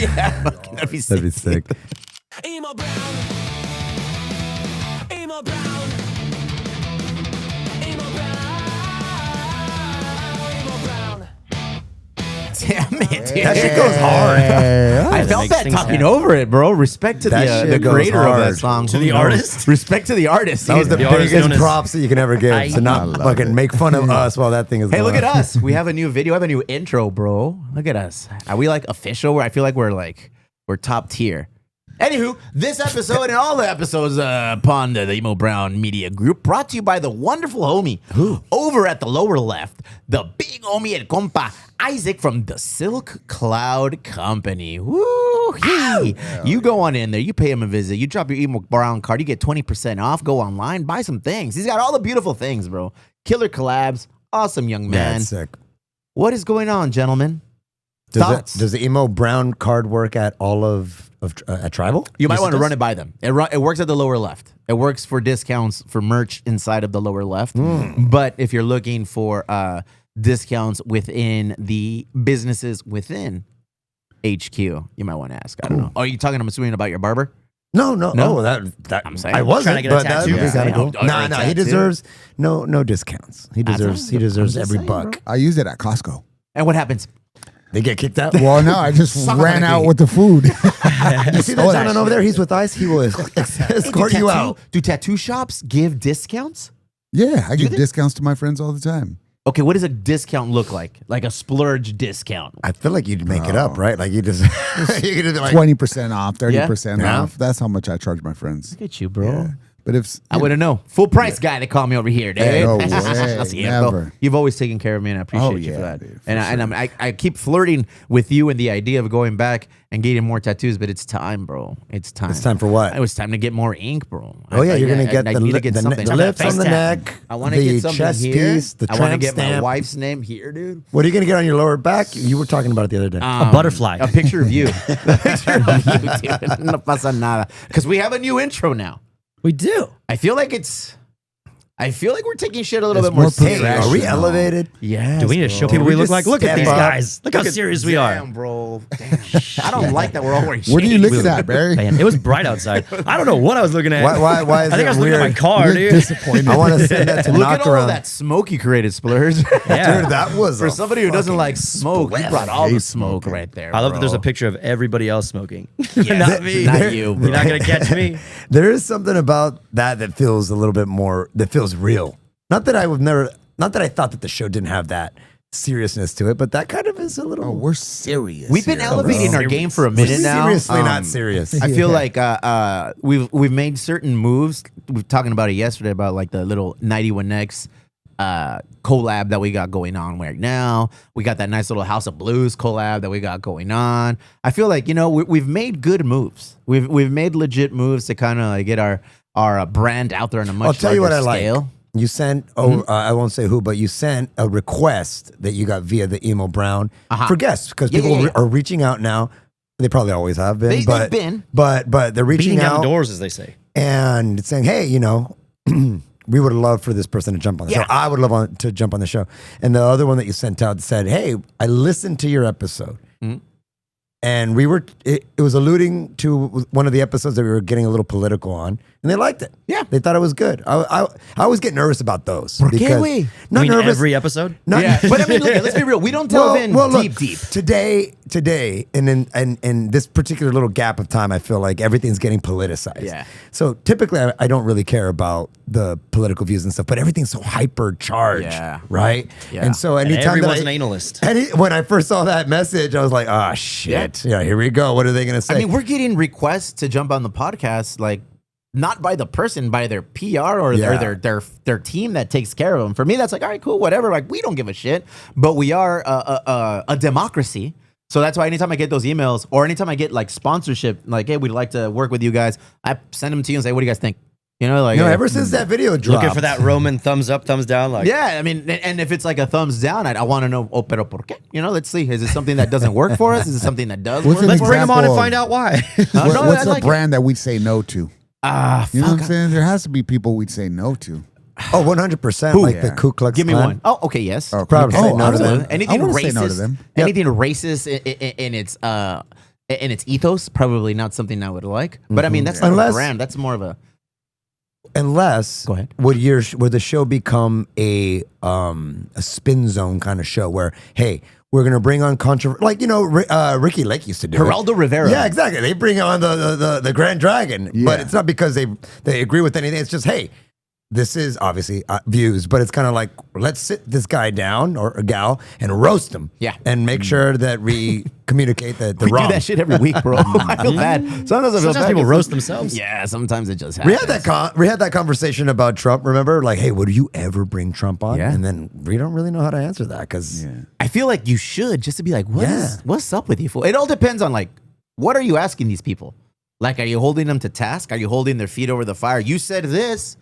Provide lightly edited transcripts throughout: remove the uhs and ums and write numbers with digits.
Yeah, that'd be sick. Emo Brown. Emo Brown. Emo Brown. Emo Brown. Damn it, dude. That shit goes hard. I felt that talking over it, bro. Respect to the creator of that song. To the artist? Respect to the artist. That was the artist biggest known as- props that you can ever give. To not fucking make fun of us while that thing is Hey, going look at on. us. We have a new video. I have a new intro, bro. Look at us. Are we like official? I feel like we're top tier. Anywho, this episode and all the episodes upon the Emo Brown Media Group brought to you by the wonderful homie over at the lower left, the big homie el compa Isaac from the Silk Cloud Company. Woo! You go on in there, you pay him a visit, you drop your Emo Brown card, you get 20% off. Go online, buy some things. He's got all the beautiful things, bro. Killer collabs, awesome young man. That's sick. What is going on, gentlemen? Does the Emo Brown card work at all of at Tribal? You might want to run it by them. It works at the lower left. It works for discounts for merch inside of the lower left. But if you're looking for discounts within the businesses within HQ, you might want to ask. I don't know. Are you talking, I'm assuming, about your barber? No. No? That I'm saying. I wasn't. Trying to get a but that tattoo. would be kind of cool. Yeah. Nah, he deserves no discounts. He deserves I'm just every saying, buck. I use it at Costco. And what happens? They get kicked out. Well, no, I just Suck ran on out it. with the food. You see that gentleman over there? He's with ICE. He will escort you out. Do tattoo shops give discounts? Yeah, I give discounts to my friends all the time. Okay, what does a discount look like? Like a splurge discount? I feel like you'd make it up, right? Like you just you could just be like 20% off, 30% Yeah. off. That's how much I charge my friends. Look at you, bro. Yeah. But if I wouldn't know. Full price guy, they call me over here, dude. No way, Yeah, bro. never. You've always taken care of me, and I appreciate you for yeah, that. dude, And I keep flirting with you and the idea of going back and getting more tattoos, but it's time, bro. It's time. It's time for what? It was time to get more ink, bro. Oh yeah, you're gonna get I the need to get something. lips on the Face neck. I want to the get something chest here. piece, the I want to tramp get my stamp. wife's name here, dude. What are you gonna get on your lower back? You were talking about it the other day. A butterfly. A picture of you. A picture of you, dude. No pasa nada. Because we have a new intro now. We do. I feel like we're taking shit a little It's bit more more serious. Hey, are we elevated? Yeah. Do we need to show people we look just like? Look at step these up. guys. Look how serious we are. Damn, bro. Damn. I don't like that we're all wearing shades. what are you looking at, Barry? Man, it was bright outside. I don't know what I was looking at. Why is I think it I was looking at weird? my car, You're dude. disappointed. I want to send that to Look knock at all around. of that smoke you created, Splurge. Yeah. Dude, that was For a somebody who doesn't fucking like smoke, you brought all the smoke right there. I love that there's a bro. picture of everybody else smoking. Yeah, Not me. Not you, bro. You're not going to catch me. There is something about that feels a little bit more, that feels real. Not that I thought that the show didn't have that seriousness to it, but that kind of is a little. Oh, we're serious. We've been here, elevating bro. our game for a We're minute now. seriously not serious. I feel like we've made certain moves. We were talking about it yesterday about like the little 91X collab that we got going on right now. We got that nice little House of Blues collab that we got going on. I feel like, we've made good moves. We've made legit moves to kind of like get our brand out there on a much I'll tell you what I larger scale. like. You sent, I won't say who, but you sent a request that you got via the Emo Brown for guests because Yeah, people yeah, yeah. are reaching out now. They probably always have been, They've but been. but they're reaching Beating out down doors, as they say. and saying, hey, we would love for this person to jump on the show. I would love to jump on the show. And the other one that you sent out said, hey, I listened to your episode. And it was alluding to one of the episodes that we were getting a little political on, and they liked it. Yeah. They thought it was good. I always get nervous about those. ¿Por qué, güey? Not I mean, nervous. every episode? Not, Yeah, but I mean, look, let's be real. We don't delve in look, deep. Today, and in this particular little gap of time, I feel like everything's getting politicized. Yeah. So typically, I don't really care about the political views and stuff, but everything's so hyper charged. Yeah. Right. Yeah. And so And anytime everyone's that an analyst. when I first saw that message, I was like, oh shit. Yeah. Here we go. What are they gonna say? I mean, we're getting requests to jump on the podcast, like not by the person, by their PR or their team that takes care of them. For me, that's like, all right, cool, whatever. Like, we don't give a shit, but we are a democracy. So that's why anytime I get those emails or anytime I get like sponsorship, like, hey, we'd like to work with you guys, I send them to you and say, what do you guys think? ever since that video dropped, Looking for that Roman thumbs up, thumbs down. Like, yeah, I mean, and if it's like a thumbs down, I want to know, pero por qué? Let's see. Is it something that doesn't work for us? Is it something that does What's work an let's for bring us? them on and example find out why. What's I a like it. brand that we'd say no to? You know what I'm Fuck. saying? There has to be people we'd say no to. Oh, 100%. Like the Yeah. Ku Klux Give me Klan. one. Oh, okay, yes. Oh, Probably say no to absolutely. them. Anything I wouldn't say racist, no to them. anything racist in its and its ethos, probably not something I would like. But I mean, that's not a brand. That's more of a. Unless, Go ahead. would the show become a spin zone kind of show where, hey, we're gonna bring on controversy, like Ricky Lake used to do. Geraldo Rivera. Yeah, exactly. They bring on the Grand Dragon, but Yeah. it's not because they agree with anything. It's just, hey, this is obviously views, but it's kind of like, let's sit this guy down or a gal and roast him. Yeah. And make sure that we communicate the We wrong. do that shit every week, bro. I feel bad. Sometimes I feel Sometimes bad. people roast themselves. Yeah, sometimes it just We happens. had that conversation about Trump. Remember, like, hey, would you ever bring Trump on? Yeah. And then we don't really know how to answer that because I feel like you should just to be like, what's up with you, fool? It all depends on like, what are you asking these people? Like, are you holding them to task? Are you holding their feet over the fire? You said this.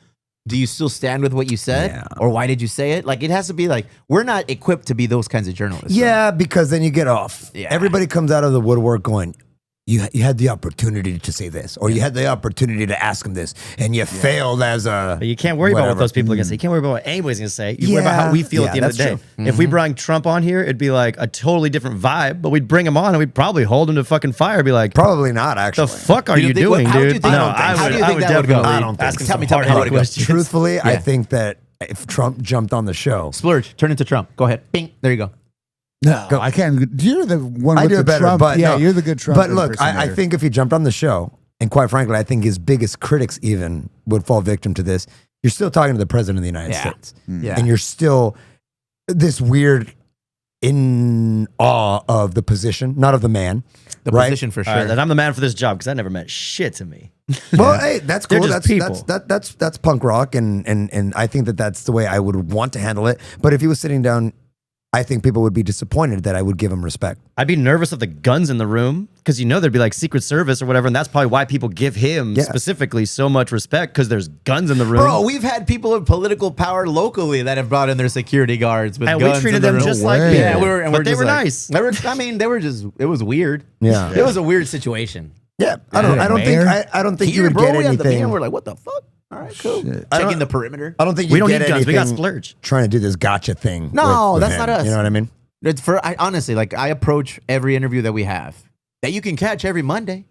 Do you still stand with what you said? Yeah. Or why did you say it? Like, it has to be like, we're not equipped to be those kinds of journalists. yeah, because then you get off. Yeah. Everybody comes out of the woodwork going, you had the opportunity to say this, or you had the opportunity to ask him this, and you failed as a. But you can't worry about what whatever. those people are going to say. You can't worry about what anybody's going to say. You worry about how we feel Yeah, at the end of the day. that's true. If we brought Trump on here, it'd be like a totally different vibe, but we'd bring him on and we'd probably hold him to fucking fire. Be like, Probably not, actually. the fuck are You you think- what- doing, how would you dude? think- No, how do you I think would that would go? definitely I don't think ask him so. some Tell me how hard it goes. questions. Truthfully, I Yeah. think that if Trump jumped on the show, Splurge, turn into Trump. Go ahead. Bing. There you go. No, Go. I can't. You're the one I with do the it better. Trump. But yeah, no, you're the good Trump. But look, I impersonator. think if he jumped on the show, and quite frankly, I think his biggest critics even would fall victim to this. You're still talking to the president of the United Yeah. States, Yeah. and you're still this weird in awe of the position, not of the man. The right? position for All sure. right, then I'm the man for this job because that never meant shit to me. Well, hey, that's They're cool. just That's people. that's punk rock, and I think that that's the way I would want to handle it. But if he was sitting down, I think people would be disappointed that I would give him respect. I'd be nervous of the guns in the room because there'd be like Secret Service or whatever, and that's probably why people give him Yeah. specifically so much respect because there's guns in the room. Bro, we've had people of political power locally that have brought in their security guards with and guns. we treated in the them room. just No like way. people. Yeah, but they just were like- nice. They were just. It was weird. Yeah. It was a weird situation. Yeah, I don't think Mayor? I don't think you Here, would bro, get we had the anything. man. We're like, what the fuck? All right, cool. I Checking don't- the perimeter. I don't think you We don't get need guns. We got anything splurge. trying to do this gotcha thing. No, with that's him. not us. You know what I mean? It's honestly, like, I approach every interview that we have that you can catch every Monday.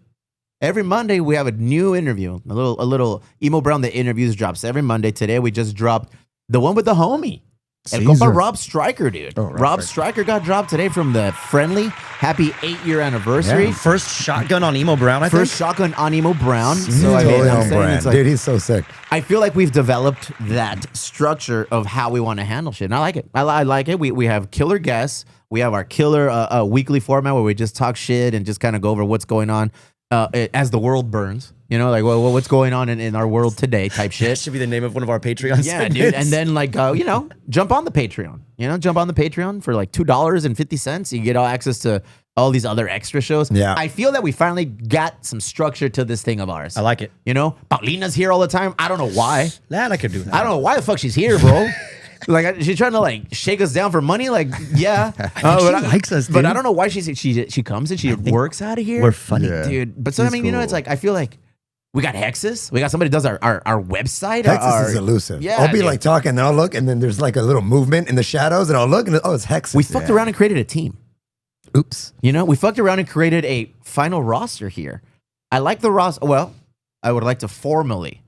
Every Monday we have a new interview. A little Emo Brown the interviews drops every Monday. Today we just dropped the one with the homie. El compa Caesar. Rob Stryker, dude. Oh, Rob Stryker got dropped today from the Friendly. Happy 8-year anniversary. First shotgun on Emo Brown, I First think. shotgun on Emo Brown. He's So I mean, totally I'm on saying brand. it's like, Dude, he's so sick. I feel like we've developed that structure of how we want to handle shit. And I like it. I like it. We have killer guests. We have our killer weekly format where we just talk shit and just kind of go over what's going on as the world burns. You know, like what's going on in our world today type That shit. should be the name of one of our Patreon Yeah, segments. dude. And then like, jump on the Patreon. Jump on the Patreon for like $2.50. You get all access to all these other extra shows. Yeah. I feel that we finally got some structure to this thing of ours. I like it. Paulina's here all the time. I don't know why. That I could do that. I don't know why the fuck she's here, bro. Like, she's trying to like shake us down for money. Like, yeah, she likes us, But dude. I don't know why she comes and she works out of here. We're funny. Yeah. dude. But so I She's mean, it's cool. like I feel like we got Hexus. We got somebody who does our website. Hexus is elusive. Yeah, I'll be dude. like talking, and I'll look, and then there's like a little movement in the shadows, and I'll look, and it's Hexus. We fucked around and created a team. Oops. We fucked around and created a final roster here. I like the roster. Well, I would like to formally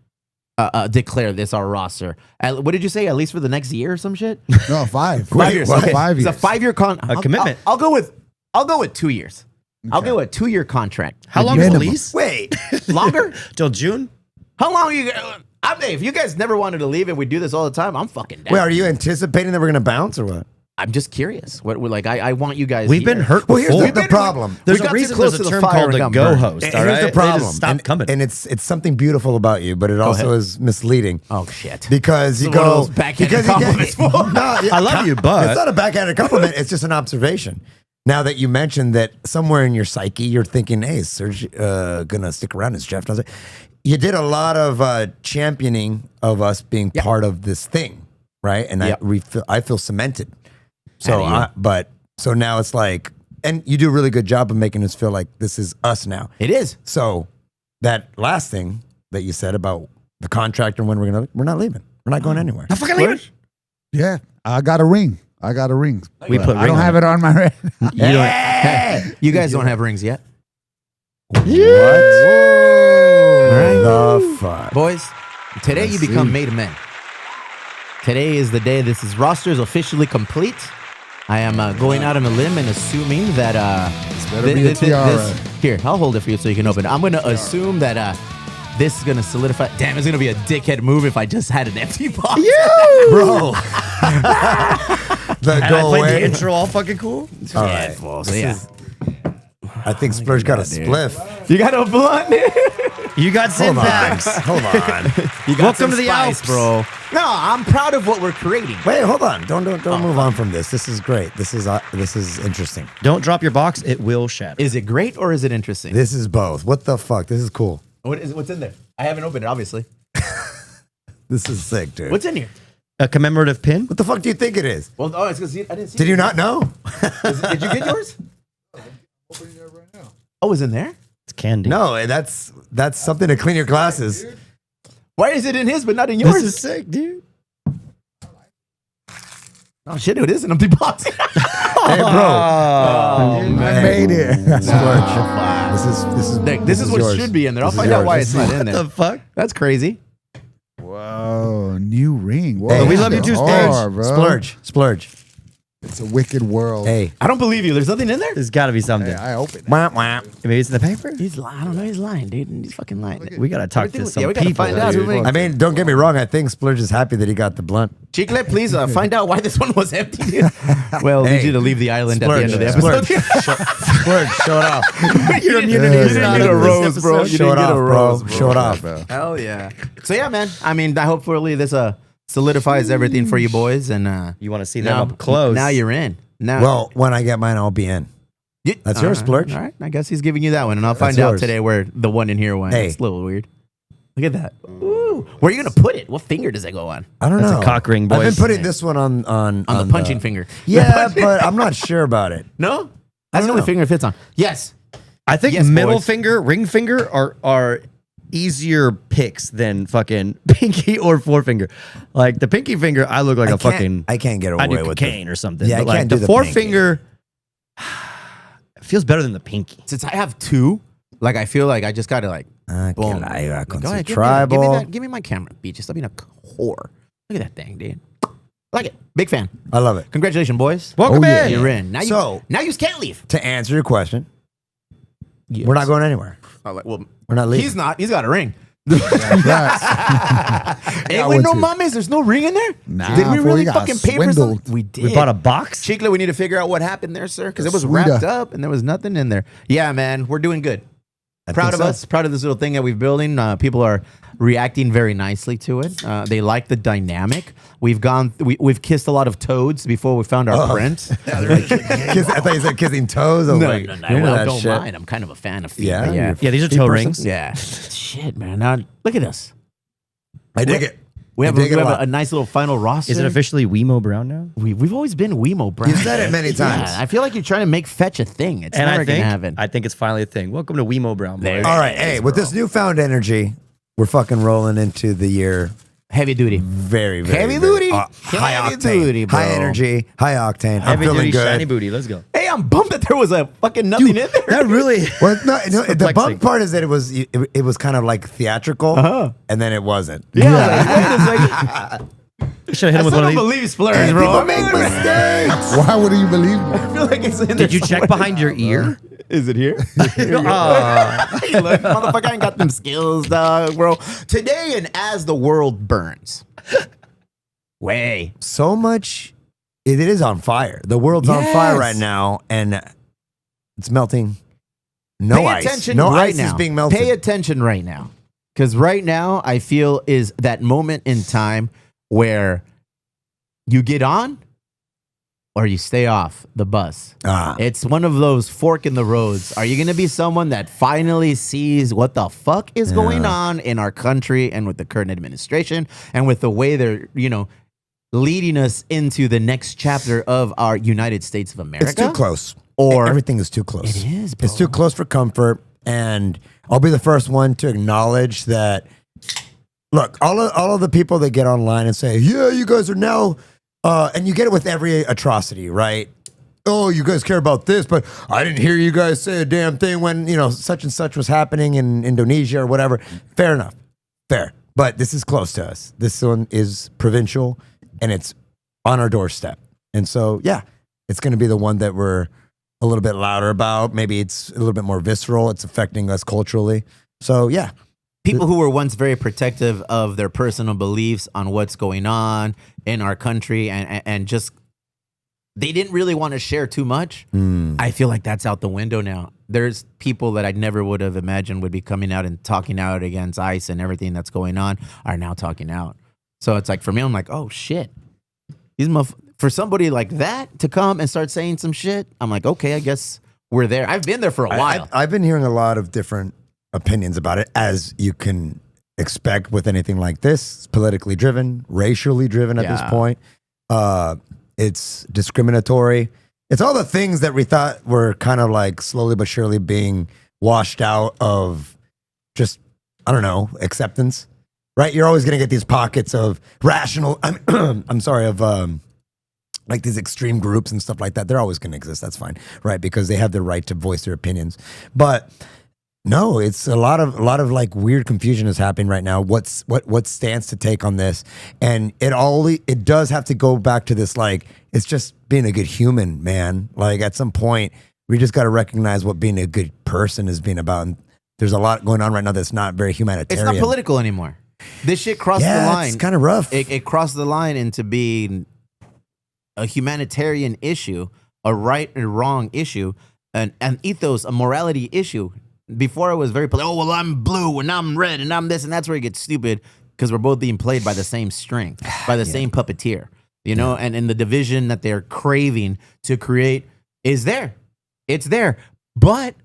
declare this our roster. What did you say? At least for the next year or some shit? No, 5. 5 years. what? Okay. 5 years. It's a 5-year commitment. I'll go with 2 years. I'll go with a 2-year contract. How long is the Minimum. lease? Wait. Longer? Till June? How long are you? If you guys never wanted to leave and we do this all the time, I'm fucking down. Wait, are you anticipating that we're gonna bounce or what? I'm just curious. What like I want you guys. We've here. been hurt Well, before. here's the problem. There's We a got too reason close there's to a the term fire called and the got go burned. host. And All here's right? the They problem. just stopped coming. And it's something beautiful about you, but it also is misleading. Oh shit. Because you It's one of go those backhanded because you compliments, fool. I love you, but- it's not a backhanded compliment. It's just an observation. Now that you mentioned that somewhere in your psyche you're thinking, "Hey, is Serge gonna stick around as Jeff?" Does it? You did a lot of championing of us being part of this thing, right? And Yep. I feel cemented. Outta you. So now it's like, and you do a really good job of making us feel like this is us now. It is. So that last thing that you said about the contract and when we're not leaving. We're not going anywhere. I'm fucking leaving. Yeah, I got a ring. I got a ring. We But put I ring don't on have it. it on my ring. You guys don't have rings yet. What right. the fuck? Boys, today you become made men. Today is the day this roster is officially complete. I am going out on a limb and assuming that better be a tiara. here, I'll hold it for you so you can open it. I'm going to assume that this is going to solidify. Damn, it's going to be a dickhead move if I just had an empty box. Bro. And I Go played the away. intro all fucking cool. All Yeah, right. well, so This yeah. is- I think Splurge got a dude. spliff. You got a blunt. You got Hold on. syntax. Hold on. You got Welcome some to the spice, Alps. bro. No, I'm proud of what we're creating. Wait, hold on. Don't move on from this. This is great. This is interesting. Don't drop your box. It will shatter. Is it great or is it interesting? This is both. What the fuck? This is cool. What's in there? I haven't opened it, obviously. This is sick, dude. What's in here? A commemorative pin? What the fuck do you think it is? Well, it's because I didn't see. Did you not know? Did you get yours? Oh, it's in there. It's candy. No, that's something to clean your glasses. Why is it in his but not in yours? This is sick, dude. Oh shit! It is an empty box. Hey, bro. Oh, I man. made it. Splurge. This is Nick, this is what yours. should be in there. I'll This is find out yours. why This it's not in What there. the fuck? That's crazy. Whoa, new ring. Whoa, Hey, we love you too, hard, Splurge. bro. Splurge. It's a wicked world. Hey. I don't believe you. There's nothing in there. There's got to be something. Hey, I opened it. Wah, wah. Maybe it's in the paper? He's lying. I don't know. He's lying, dude. He's fucking lying. We got to talk to some Yeah, we gotta people. find out. dude. Who I mean, don't get me wrong. I think Splurge is happy that he got the blunt. Chicle, please find out why this one was empty. Dude. Well, we Hey, need you to leave the island at the end of the Splurge, episode. Splurge, show it off. Your immunity You is didn't not get in a this rose, bro. episode. You Show didn't it get a off, rose, bro. Show it off. bro. Hell yeah. So yeah, man. I mean, hopefully this solidifies everything for you boys, and You want to see them up close. Now you're in. Now, Well, when I get mine, I'll be in. That's yours, Splurge. All right, I guess he's giving you that one, and I'll find That's out yours. today where the one in here went. Hey. It's a little weird. Look at that. Ooh, where are you gonna put it? What finger does it go on? I don't That's a know. cock ring, I've been boys. putting this one on On the punching finger. Yeah, but I'm not sure about it. No, that's the don't only know. finger it fits on. Yes. I think Yes, middle boys. finger, ring finger are easier picks than fucking pinky or forefinger. Like the pinky finger, I look like a fucking I can't get I away do with cocaine or something. Yeah, I but like can't the do the forefinger feels better than the pinky. Since I have two, like I feel like I just gotta like. Boom. Boom. Go ahead, give me Tribal. that. Give me my camera, B. Just stop being a whore. Look at that thing, dude. Like it. Big fan. I love it. Congratulations, boys. Welcome Oh, yeah. in. You're in. Now So- you can't leave. To answer your question, Yes. we're not going anywhere. Well, We're not leaving. he's not. He's got a ring. Congrats. Hey, I wait, went no to- mames. There's no ring in there. Nah, Did we fool, really you got fucking pay for swindled. something? We did. We bought a box. Chicle, we need to figure out what happened there, sir, because it was Sweeter. wrapped up and there was nothing in there. Yeah, man, we're doing good. I Proud think of so. us. Proud of this little thing that we're building. People are reacting very nicely to it. They like the dynamic. We've kissed a lot of toads before we found our print. I thought you said kissing toes. I was like, remember I that don't shit? mind. I'm kind of a fan of feet. Yeah, but yeah. you're- Yeah, these are Feet toe person? rings. Yeah. Shit, man. Now look at this. I dig it. We have, I dig we it a have lot. a nice little final roster. Is it officially Emo Brown now? We've always been Emo Brown. You said it many times. Yeah, I feel like you're trying to make fetch a thing. It's never gonna happen. I think it's finally a thing. Welcome to Emo Brown. boys. There. All right, hey, with this newfound energy, we're fucking rolling into the year Heavy duty. very, very Heavy very- duty. high Heavy octane, duty, bro. high energy, high octane. I'm Heavy feeling duty, good. shiny booty. Let's go. Hey, I'm bummed that there was a fucking nothing in there. That really. Well, no, the perplexing. bump part is that it was kind of like theatrical, and then it wasn't. Yeah, I was like, wait a second. Should have hit him I with still one of don't these. believe Splurge, bro. People make mistakes. Why would you believe me? I feel like it's in there Did you check somewhere. behind your ear? Is it here? Ah. Hey, look, motherfucker, I ain't got them skills, dog, bro. Today and as the world burns. Way. So much, it is on fire. The world's on fire Yes. right now, and it's melting. No Pay ice. attention No right ice now. is being melted. Pay attention right now. Because right now, I feel is that moment in time where you get on or you stay off the bus. Ah. It's one of those fork in the roads. Are you going to be someone that finally sees what the fuck is going on in our country and with the current administration and with the way they're, leading us into the next chapter of our United States of America? It's too close. Or- everything is too close. It is, It's bro. too close for comfort, and I'll be the first one to acknowledge that. Look, all of the people that get online and say, "Yeah, you guys are now," and you get it with every atrocity, right? oh, you guys care about this, but I didn't hear you guys say a damn thing when, such and such was happening in Indonesia or whatever. Fair enough. Fair. But this is close to us. This one is provincial and it's on our doorstep. And so, yeah, it's going to be the one that we're a little bit louder about. Maybe it's a little bit more visceral. It's affecting us culturally. So, yeah. People who were once very protective of their personal beliefs on what's going on in our country and just they didn't really want to share too much. I feel like that's out the window now. There's people that I never would have imagined would be coming out and talking out against ICE and everything that's going on are now talking out. So it's like, for me, I'm like, oh shit. For somebody like that to come and start saying some shit, I'm like, okay, I guess we're there. I've been there for a while. I've been hearing a lot of different opinions about it, as you can expect with anything like this. It's politically driven, racially driven at this point. It's discriminatory. It's all the things that we thought were kind of like slowly but surely being washed out of just, I don't know, acceptance, right? You're always going to get these pockets of rational, like these extreme groups and stuff like that. They're always going to exist. That's fine, right? Because they have the right to voice their opinions. But no, it's a lot of like weird confusion is happening right now. What stance to take on this? And it does have to go back to this, like, it's just being a good human, man. Like, at some point, we just got to recognize what being a good person is being about. And there's a lot going on right now that's not very humanitarian. It's not political anymore. This shit crossed the line. It's kind of rough. It crossed the line into being a humanitarian issue, a right and wrong issue, an ethos, a morality issue. Before it was very oh, well, I'm blue and I'm red and I'm this, and that's where it gets stupid because we're both being played by the same string, by the same puppeteer, and the division that they're craving to create is there. It's there. But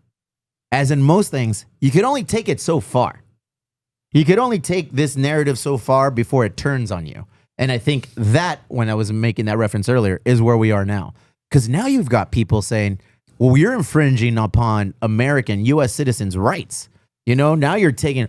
as in most things, you can only take it so far. You could only take this narrative so far before it turns on you. And I think that, when I was making that reference earlier, is where we are now. Because now you've got people saying, well, you're infringing upon American U.S. citizens' rights. Now you're taking,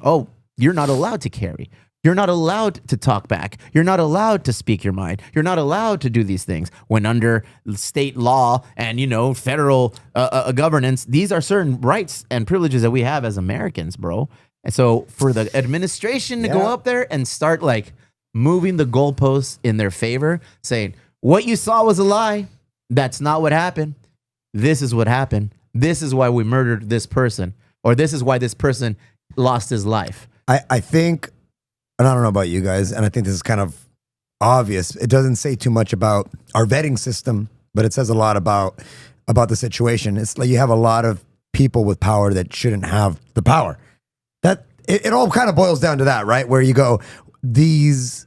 you're not allowed to carry. You're not allowed to talk back. You're not allowed to speak your mind. You're not allowed to do these things. When under state law and, federal governance, these are certain rights and privileges that we have as Americans, bro. And so for the administration to go up there and start, like, moving the goalposts in their favor, saying, what you saw was a lie. That's not what happened. This is what happened. This is why we murdered this person, or this is why this person lost his life. I think, and I don't know about you guys, and I think this is kind of obvious. It doesn't say too much about our vetting system, but it says a lot about the situation. It's like you have a lot of people with power that shouldn't have the power. That it all kind of boils down to that, right? Where you go, this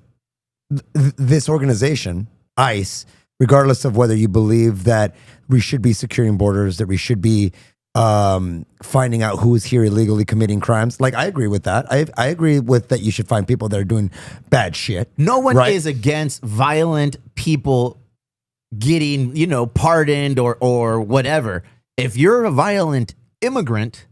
organization, ICE, regardless of whether you believe that we should be securing borders, that we should be finding out who is here illegally committing crimes. Like, I agree with that. I agree with that you should find people that are doing bad shit. No one is against violent people getting, pardoned or whatever. If you're a violent immigrant,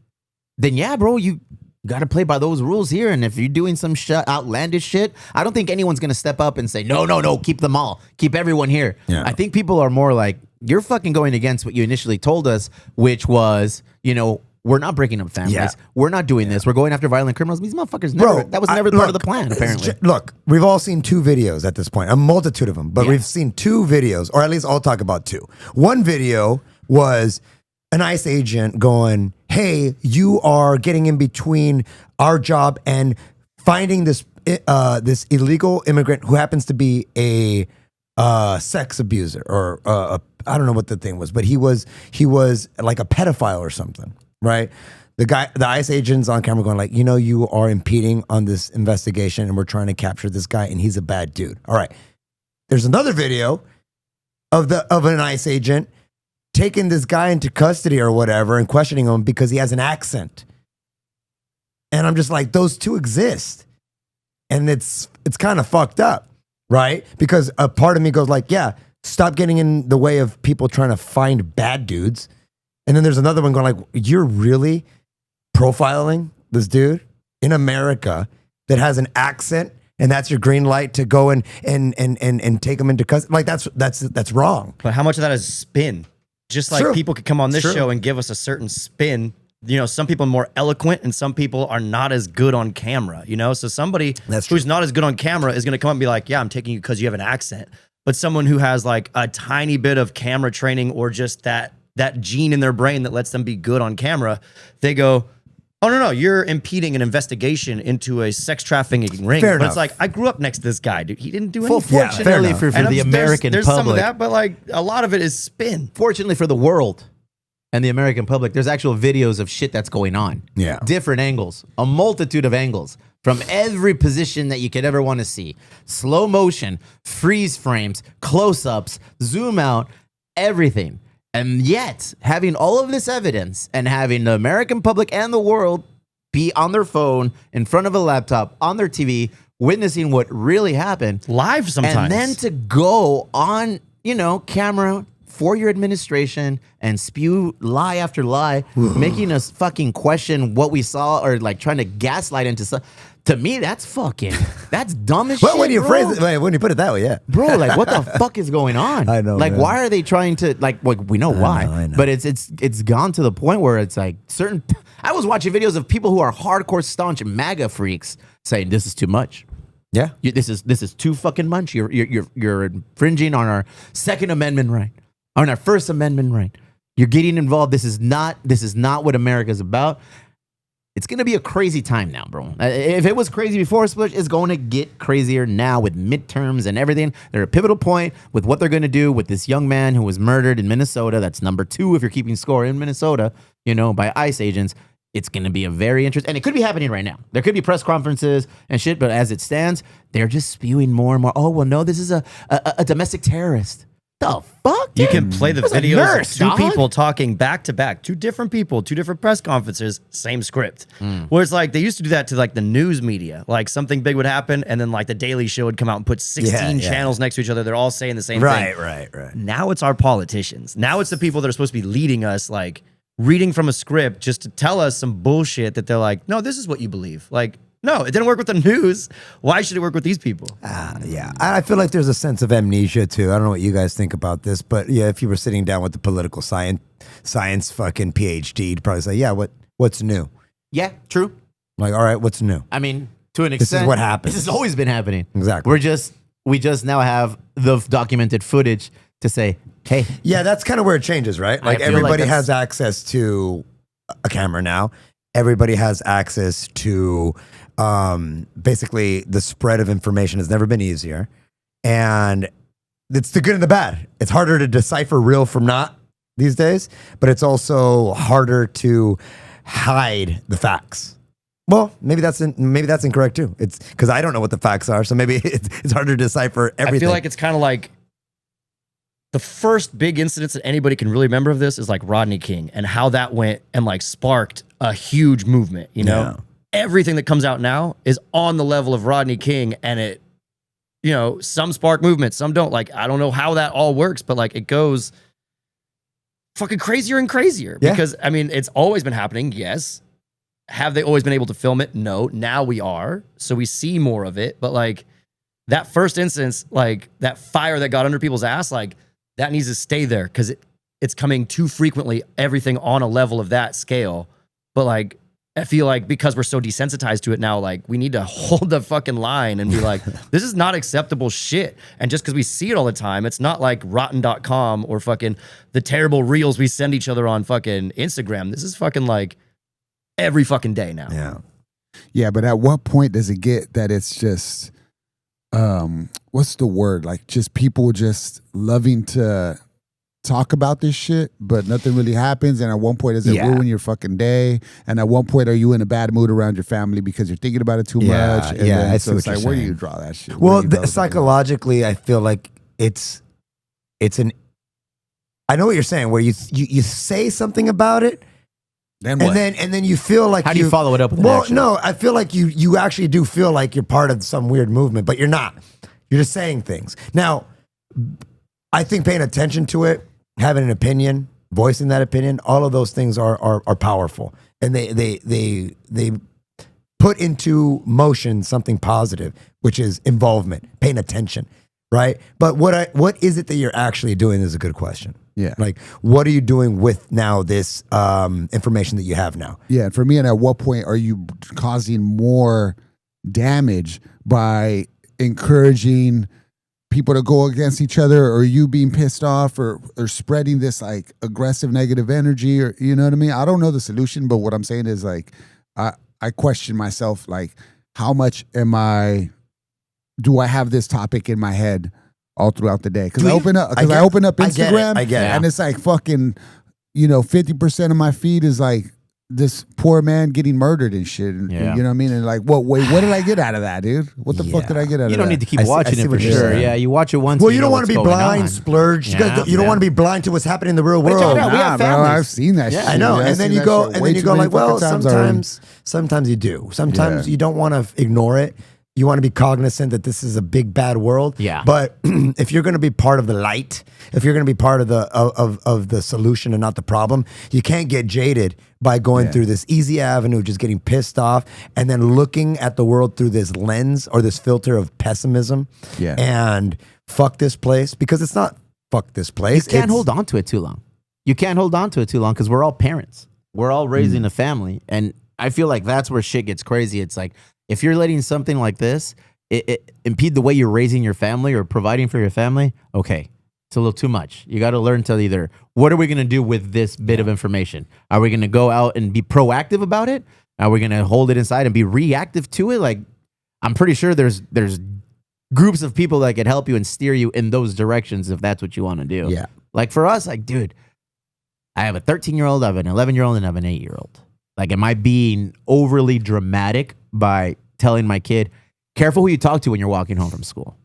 then yeah, bro, you got to play by those rules here. And if you're doing some outlandish shit, I don't think anyone's going to step up and say, no, keep them all. Keep everyone here. Yeah. I think people are more like, you're fucking going against what you initially told us, which was, we're not breaking up families. Yeah. We're not doing this. We're going after violent criminals. These motherfuckers that was never part of the plan, apparently. Look, we've all seen 2 videos at this point, a multitude of them, but we've seen 2 videos, or at least I'll talk about 2. One video was an ICE agent going, hey, you are getting in between our job and finding this illegal immigrant who happens to be a sex abuser, or I don't know what the thing was, but he was like a pedophile or something, right? The ICE agent's on camera going like, you are impeding on this investigation and we're trying to capture this guy and he's a bad dude. All right. There's another video of an ICE agent taking this guy into custody or whatever and questioning him because he has an accent. And I'm just like, those 2 exist. And it's kind of fucked up, right? Because a part of me goes like, yeah, stop getting in the way of people trying to find bad dudes. And then there's another one going like, you're really profiling this dude in America that has an accent, and that's your green light to go and take him into custody. Like, that's wrong. But how much of that is spin? Just like True. people could come on this True. show and give us a certain spin. You know, some people are more eloquent and some people are not as good on camera, you know? So somebody That's who's not as good on camera is going to come up and be like, yeah, I'm taking you because you have an accent. But someone who has like a tiny bit of camera training or just that gene in their brain that lets them be good on camera, they go, oh, no, you're impeding an investigation into a sex trafficking ring. Fair but enough. it's like, I grew up next to this guy, dude. He didn't do Well, anything. Yeah, fair fortunately enough. for And the American there's public, some of that, but like a lot of it is spin. fortunately for the world and the American public, there's actual videos of shit that's going on. Yeah. Different angles, a multitude of angles from every position that you could ever want to see. Slow motion, freeze frames, close-ups, zoom out, everything. And yet, having all of this evidence and having the American public and the world be on their phone, in front of a laptop, on their TV, witnessing what really happened, Live sometimes. and then to go on, camera for your administration and spew lie after lie, making us fucking question what we saw or like trying to gaslight into something. To me, that's dumb as shit. Well, when you bro. phrase it, when you put it that way, yeah. Bro, like what the fuck is going on? I know, Like, man. why are they trying to we know why, I know. but it's gone to the point where it's like certain. I was watching videos of people who are hardcore staunch MAGA freaks saying this is too much. Yeah. This is too fucking much. You're infringing on our Second Amendment right, on our First Amendment right. You're getting involved. This is not what America's about. It's gonna be a crazy time now, bro. If it was crazy before Split, it's going to get crazier now with midterms and everything. They're at a pivotal point with what they're gonna do with this young man who was murdered in Minnesota. That's number 2 if you're keeping score in Minnesota, by ICE agents. It's going to be a very interesting, and it could be happening right now. There could be press conferences and shit, but as it stands, they're just spewing more and more. Oh, well, no, this is a domestic terrorist. The fuck? You dude? can play the There's a videos nurse, of two dog. people talking back to back, 2 different people, 2 different press conferences, same script. Where it's like they used to do that to like the news media. Like something big would happen, and then like the Daily Show would come out and put 16 Yeah. channels next to each other. They're all saying the same Right, thing. right. Now it's our politicians. Now it's the people that are supposed to be leading us, like reading from a script just to tell us some bullshit that they're like, no, this is what you believe. Like, no, it didn't work with the news. Why should it work with these people? Yeah. I feel like there's a sense of amnesia too. I don't know what you guys think about this, but yeah, if you were sitting down with the political science fucking PhD, you'd probably say, yeah, what's new? Yeah, true. Like, all right, what's new? I mean, to an is extent, what happens. This has always been happening. Exactly. We just now have the documented footage to say, hey, Yeah, that's kind of where it changes, right? Like feel like everybody that's- has access to a camera now. Everybody has access to basically the spread of information has never been easier. And it's the good and the bad. It's harder to decipher real from not these days, but it's also harder to hide the facts. Well, maybe that's incorrect too. It's because I don't know what the facts are, so maybe it's harder to decipher everything. I feel like it's kind of like the first big incidents that anybody can really remember of this is like Rodney King and how that went and like sparked a huge movement, Yeah. Everything that comes out now is on the level of Rodney King, and it, some spark movement, some don't. Like, I don't know how that all works, but like it goes fucking crazier and crazier. Yeah. Because I mean, it's always been happening, yes. Have they always been able to film it? No. Now we are. So we see more of it. But like that first instance, like that fire that got under people's ass, like that needs to stay there because it's coming too frequently, everything on a level of that scale. But like, I feel like because we're so desensitized to it now, like we need to hold the fucking line and be like, this is not acceptable shit. And just because we see it all the time, it's not like rotten.com or fucking the terrible reels we send each other on fucking Instagram. This is fucking like every fucking day now. yeah. Yeah, but at what point does it get that it's just, what's the word? Like just people just loving to talk about this shit, but nothing really happens. And at one point, does it Yeah. ruin your fucking day? And at one point, are you in a bad mood around your family because you're thinking about it too Yeah, much? And yeah, then, I so see it's what like, you're where do you saying. draw that shit? Well, Where do you draw the fucking line? psychologically, I feel like it's an. I know what you're saying. Where you say something about it, Then what? and then you feel like how do you follow it up with an Well, action? no, I feel like you actually do feel like you're part of some weird movement, but you're not. You're just saying things. Now, I think paying attention to it, having an opinion, voicing that opinion, all of those things are powerful, and they put into motion something positive, which is involvement, paying attention, right? But what is it that you're actually doing is a good question. Yeah. Like, what are you doing with now this information that you have now? Yeah, and for me, and at what point are you causing more damage by encouraging people to go against each other, or you being pissed off, or spreading this like aggressive negative energy, or you know what I mean? I don't know the solution, but what I'm saying is like I question myself, like how much do I have this topic in my head all throughout the day? Because I open up Instagram, I get it. and it's like fucking, 50% of my feed is like this poor man getting murdered and shit. And, Yeah. you know what I mean? And like, what did I get out of that, dude? What the fuck did I get out of that? You don't need to keep I see watching it what for you're sure. saying. Yeah, you watch it once. Well, and you don't know want to be what's going blind, on. splurge. Yeah, You don't yeah. want to be blind to what's happening in the real world. check it out. We have Bro, families. I've seen that Yeah. shit. I know, I've and seen then you that go, shit and way then you too go many like, well, fucking times already. sometimes you do. Sometimes Yeah. you don't want to ignore it. You want to be cognizant that this is a big bad world. Yeah. But if you're going to be part of the light, if you're going to be part of the of the solution and not the problem, you can't get jaded by going through this easy avenue, just getting pissed off, and then looking at the world through this lens or this filter of pessimism. Yeah. And fuck this place, because it's not fuck this You place. can't It's- hold on to it too long. You can't hold on to it too long because we're all parents. We're all raising a family. And I feel like that's where shit gets crazy. It's like, if you're letting something like this it impede the way you're raising your family or providing for your family, okay, it's a little too much. You got to learn to either, what are we going to do with this bit of information? Are we going to go out and be proactive about it? Are we going to hold it inside and be reactive to it? Like, I'm pretty sure there's groups of people that could help you and steer you in those directions if that's what you want to do. Yeah. Like for us, like, dude, I have a 13-year-old, I have an 11-year-old, and I have an 8-year-old. Like, am I being overly dramatic by telling my kid, careful who you talk to when you're walking home from school?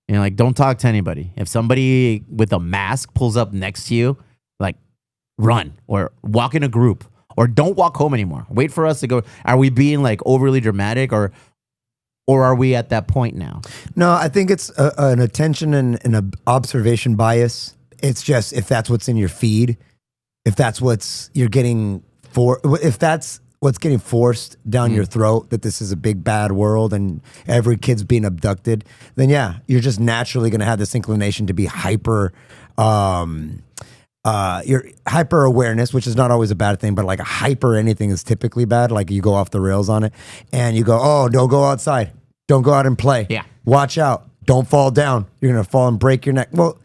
You know, like, don't talk to anybody. If somebody with a mask pulls up next to you, like, run or walk in a group or don't walk home anymore. Wait for us to go. Are we being like overly dramatic or are we at that point now? No, I think it's an attention and an observation bias. It's just, if that's what's in your feed, if that's what's you're getting if that's what's getting forced down your throat, that this is a big bad world and every kid's being abducted, then yeah, you're just naturally going to have this inclination to be hyper your hyper awareness, which is not always a bad thing, but like a hyper anything is typically bad. Like you go off the rails on it and you go, oh, don't go outside. Don't go out and play. Yeah. Watch out. Don't fall down. You're going to fall and break your neck. Well,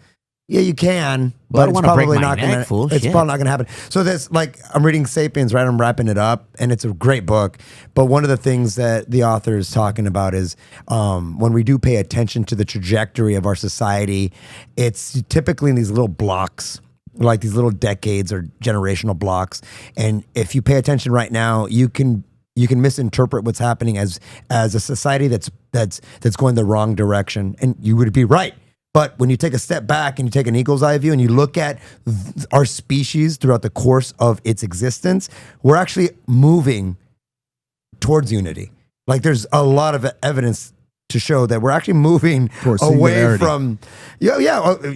yeah, you can, Well, I but don't it's wanna break probably my not neck, going fool. to, it's Shit. probably not going to happen. So this, like, I'm reading Sapiens, right? I'm wrapping it up and it's a great book. But one of the things that the author is talking about is when we do pay attention to the trajectory of our society, it's typically in these little blocks, like these little decades or generational blocks. And if you pay attention right now, you can misinterpret what's happening as a society that's going the wrong direction, and you would be right. But when you take a step back and you take an eagle's eye view and you look at our species throughout the course of its existence, we're actually moving towards unity. Like, there's a lot of evidence to show that we're actually moving Towards away singularity. from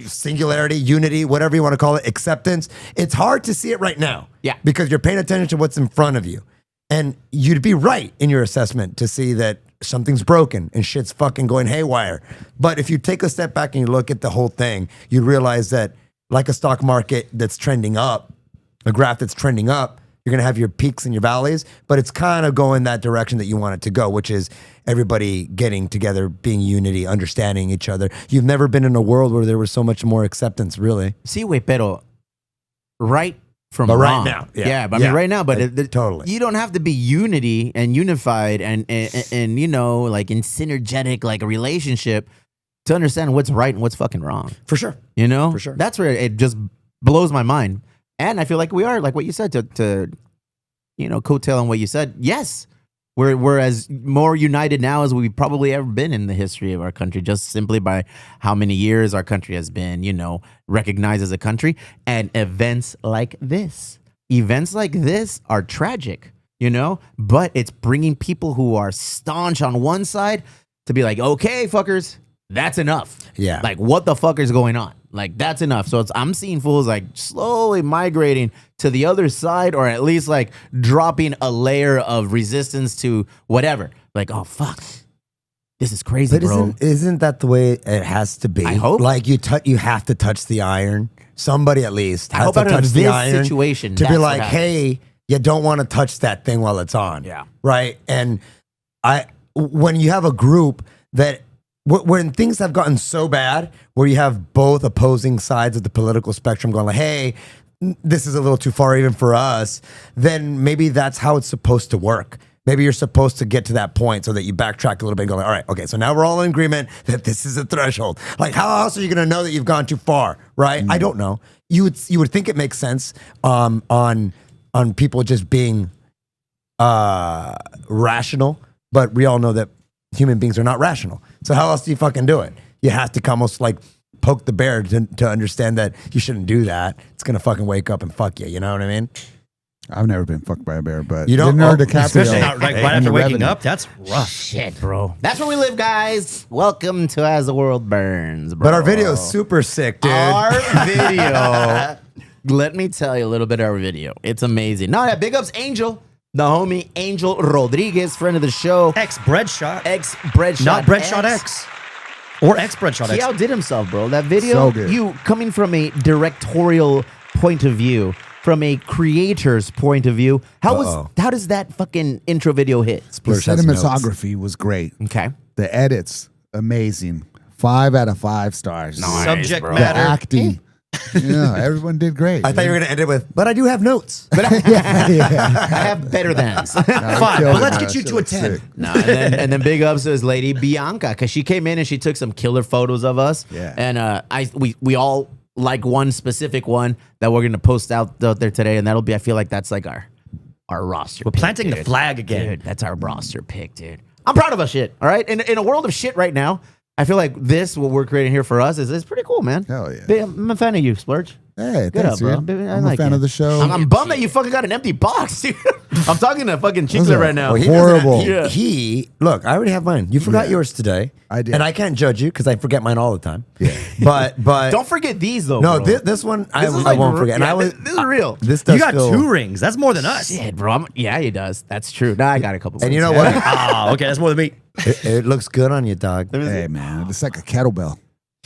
singularity, unity, whatever you want to call it, acceptance. It's hard to see it right now. Yeah. Because you're paying attention to what's in front of you. And you'd be right in your assessment to see that something's broken and shit's fucking going haywire. But if you take a step back and you look at the whole thing, you realize that, like a stock market that's trending up, a graph that's trending up, you're going to have your peaks and your valleys, but it's kind of going that direction that you want it to go, which is everybody getting together, being unity, understanding each other. You've never been in a world where there was so much more acceptance, really. Sí, güey, pero right from But right wrong. now, yeah. Yeah, but I Yeah. mean right now, but Totally. you don't have to be unity and unified and you know, like in synergetic, like a relationship to understand what's right and what's fucking wrong. For sure. You know? For sure. That's where it just blows my mind. And I feel like we are, like what you said, to you know, coattail on what you said. Yes, we're as more united now as we've probably ever been in the history of our country, just simply by how many years our country has been, you know, recognized as a country. And events like this are tragic, you know, but it's bringing people who are staunch on one side to be like, okay, fuckers, that's enough. Yeah. Like, what the fuck is going on? Like, that's enough. So I'm seeing fools like slowly migrating to the other side, or at least like dropping a layer of resistance to whatever. Like, oh fuck, This is crazy, But bro. isn't that the way it has to be? I hope. Like you have to touch the iron. Somebody at least I has hope to out of touch the this iron situation, to be that's what like, happens. hey, you don't want to touch that thing while it's on. Yeah. Right. And when you have a group that when things have gotten so bad, where you have both opposing sides of the political spectrum going like, hey, this is a little too far even for us, then maybe that's how it's supposed to work. Maybe you're supposed to get to that point so that you backtrack a little bit and go like, all right, okay, so now we're all in agreement that this is a threshold. Like, how else are you going to know that you've gone too far, right? I don't know. You would think it makes sense on people just being rational, but we all know that human beings are not rational. So how else do you fucking do it? You have to almost like poke the bear to understand that you shouldn't do that. It's gonna fucking wake up and fuck you. You know what I mean? I've never been fucked by a bear, but You don't- Leonardo oh, DiCaprio, Especially not like right and after The waking Revenant. up. That's rough. Shit, bro. That's where we live, guys. Welcome to As the World Burns, bro. But our video is super sick, dude. Our video. Let me tell you a little bit of our video. It's amazing. No, yeah, big ups Angel, the homie Angel Rodriguez, friend of the show. X Breadshot. Ex Breadshot. Not Breadshot X. Or X Breadshot He X. outdid himself, bro. That video, So good. you coming from a directorial point of view, from a creator's point of view, how does that fucking intro video hit? The Splurge has notes. cinematography was great. Okay. The edits, amazing. 5 out of 5 stars. Subject bro. The matter. acting. Yeah, everyone did great. I thought you were gonna end it with, but I do have notes. I have better thans. Fine, but let's get you to a 10. No, and then big ups to this lady Bianca, because she came in and she took some killer photos of us. Yeah. And we all like one specific one that we're gonna post out there today, and that'll be, I feel like that's like our roster. We're planting the dude. flag again. Dude, that's our roster pick, dude. I'm proud of us shit. All right. In a world of shit right now, I feel like what we're creating here for us is pretty cool, man. Hell yeah. I'm a fan of you, Splurge. Hey, Good thanks, up, bro. dude. Baby, I I'm like a fan you. of the show. I'm bummed that you fucking got an empty box, dude. I'm talking to fucking Chiclet that? right now. Well, Horrible. Look, I already have mine. You forgot yours today. I did. And I can't judge you because I forget mine all the time. Yeah. But Don't forget these though. no, bro. this one I This is I like won't re- forget. And yeah, I was this is real. This does You got feel, 2 rings. That's more than us. Shit, bro. Yeah, he does. That's true. Nah, I got a couple. And you ones. know what? Oh, okay. That's more than me. It looks good on you, dog. Hey, man, it's like a kettlebell.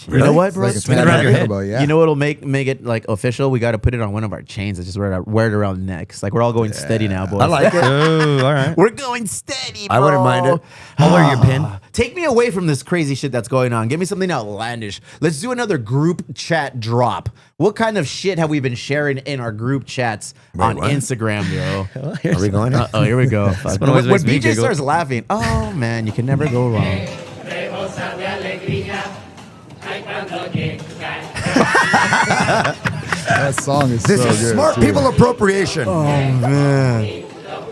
You know what, It's bro? like a Swing it around your head. kettlebell, yeah. You know what'll make it like official? We got to put it on one of our chains. I just wear it around necks. Like we're all going steady now, boys. I like it. Oh, all right. We're going steady, bro. I wouldn't mind it. I'll wear your pin. Take me away from this crazy shit that's going on. Give me something outlandish. Let's do another group chat drop. What kind of shit have we been sharing in our group chats on what? Instagram, yo? Are we going? Oh, here we go. Fuck. one always When makes me BJ giggle. starts laughing, oh man, you can never go wrong. That song is This so is good. smart too. people appropriation.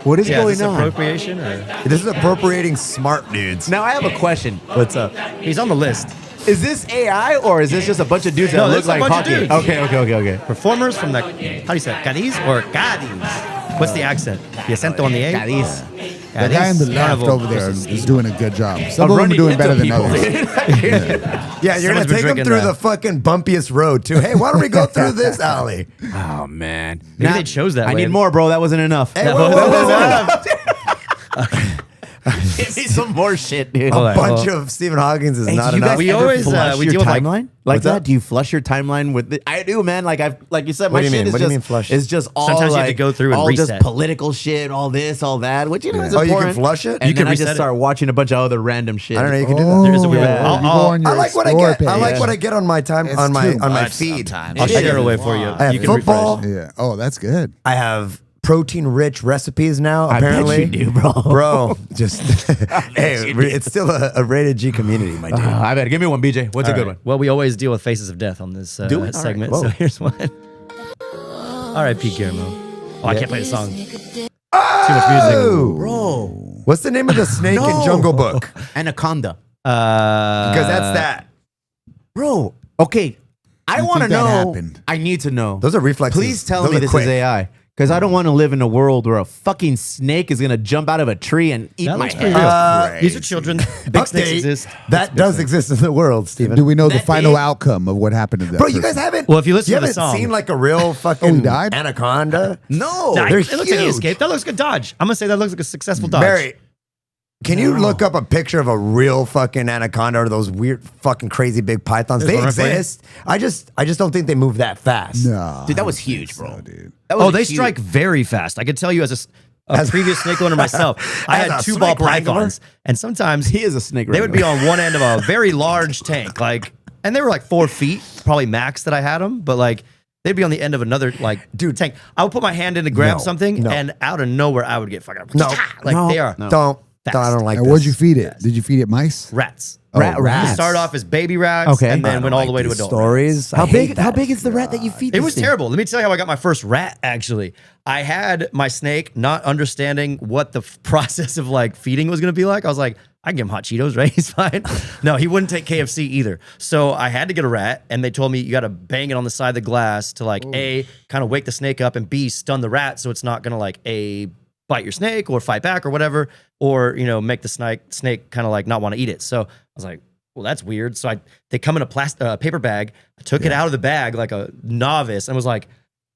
What is Yeah, going is this on? appropriation or This is appropriating smart dudes. Now I have a question. What's up? he's on the list. Is this AI or is this just a bunch of dudes that No, look this is a like bunch of hockey? dudes. Okay. Performers from the how do you say it? Cadiz or Cadiz? What's the accent? The acento on the A. Cadiz. The guy in the left Carnival. over there is doing a good job. Some I'm of them are running doing into better than people, others. dude. Yeah, you're Someone's gonna been take them drinking through that. the fucking bumpiest road too. Hey, why don't we go through this alley? Oh man. Maybe they chose that I way. need more, bro. That wasn't enough. Hey, That whoa, whoa, wasn't whoa, whoa. enough. Give me some more shit, dude. Hold A on. bunch of Stephen Hawkins is Hey, not do you enough. guys We ever always, flush we your deal with, like- timeline like What's that? up? Do you flush your timeline with it? I do, man. Like you said, What my do you shit mean? is What do you just mean flush? it's just all Sometimes you like have to go through and all reset. just political shit, all this, all that. Which is Oh, you can important. flush it? And You then can I just reset it. start watching a bunch of other random shit. I don't know. You can do that. Oh, There is a weird- you I'll- go on your I like what I Explore get. I like page. what I get on my time It's on my too my much feed. sometimes. I'll It share is. it away for you. I have You can football. refresh. Yeah. Oh, that's good. I have protein-rich recipes now. I bet Apparently, you do, bro. Bro, just hey, it's still a rated G community, my dude. I bet. Give me one, BJ. What's a good one? Well, we always deal with faces of death on this Do we? All segment, right. so Whoa. here's one. R.I.P. Guillermo. Oh, I can't play the song. Too much music. Bro. What's the name of the snake in Jungle Book? Anaconda. Because that's that. Bro. Okay. I You want to think that know. happened? I need to know. Those are reflexes. Please tell Those me are this quick. is AI. Because I don't want to live in a world where a fucking snake is going to jump out of a tree and eat That my looks pretty head. real. These are children. Big snakes Update. exist. That does exist in the world, Steven. Do we know the That final big? outcome of what happened to that Bro, you person? guys haven't. Well, if you listen to the haven't song- seen like a real fucking he died? anaconda. No. Nah, they're it looks like he huge. escaped. That looks like a dodge. I'm gonna say that looks like a successful dodge. Barry, Can you look up a picture of a real fucking anaconda or those weird fucking crazy big pythons? There's They one right for you. exist. I just don't think they move that fast. No, Dude, that was I don't think huge, bro. so, dude. That was Oh, they huge- strike very fast. I can tell you as a previous snake owner myself, I As had a 2 ball snake wrangler? pythons, and sometimes He is a snake. they would be wrangler. on one end of a very large tank, like, and they were like 4 feet, probably max that I had them, but like they'd be on the end of another like Dude. tank. I would put my hand in to grab No, something, no. and out of nowhere I would get fucking No, like no, they are Don't. I don't like And this. what'd you feed it? Did you feed it mice? rats. Rats. You start off as baby rats, Okay. and I then don't went all like the way to these adult. stories. I How hate big? How that. big is the rat that you feed? It this was thing? terrible. Let me tell you how I got my first rat, actually. I had my snake not understanding what the process of like feeding was going to be like. I was like, I can give him hot Cheetos, right? He's fine. No, he wouldn't take KFC either. So I had to get a rat, and they told me you got to bang it on the side of the glass to like A, kind of wake the snake up, and B, stun the rat so it's not going to like A, bite your snake or fight back or whatever, or, you know, make the snake kind of like not want to eat it. So I was like, well, that's weird. So they come in a paper bag. I took it out of the bag like a novice and was like,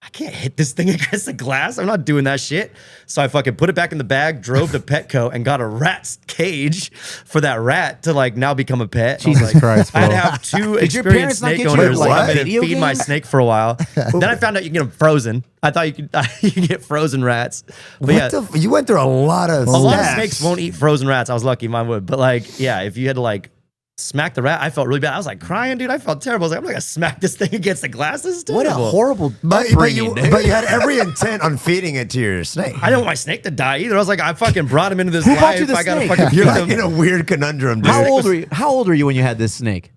I can't hit this thing against the glass. I'm not doing that shit. So I fucking put it back in the bag, drove to Petco, and got a rat's cage for that rat to like now become a pet. I was Jesus like, Christ, I had to bro. have 2 Did your experienced parents not snake get you, owners like, come a in and video feed my game? snake for a while. Then I found out you can get them frozen. I thought you could get frozen rats. But yeah, You went through a lot of a lot of steps. snakes won't eat frozen rats. I was lucky mine would. But like, yeah, if you had to like smack the rat, I felt really bad. I was like crying, dude. I felt terrible. I was like, I'm not gonna smack this thing against the glass. This is What a terrible. horrible But upbringing, dude. you had every intent on feeding it to your snake. I didn't want my snake to die either. I was like, I fucking brought him into this Who life. bought you the I gotta snake? fucking You're feed like him. in a weird conundrum, dude. How old were you? How old were you when you had this snake?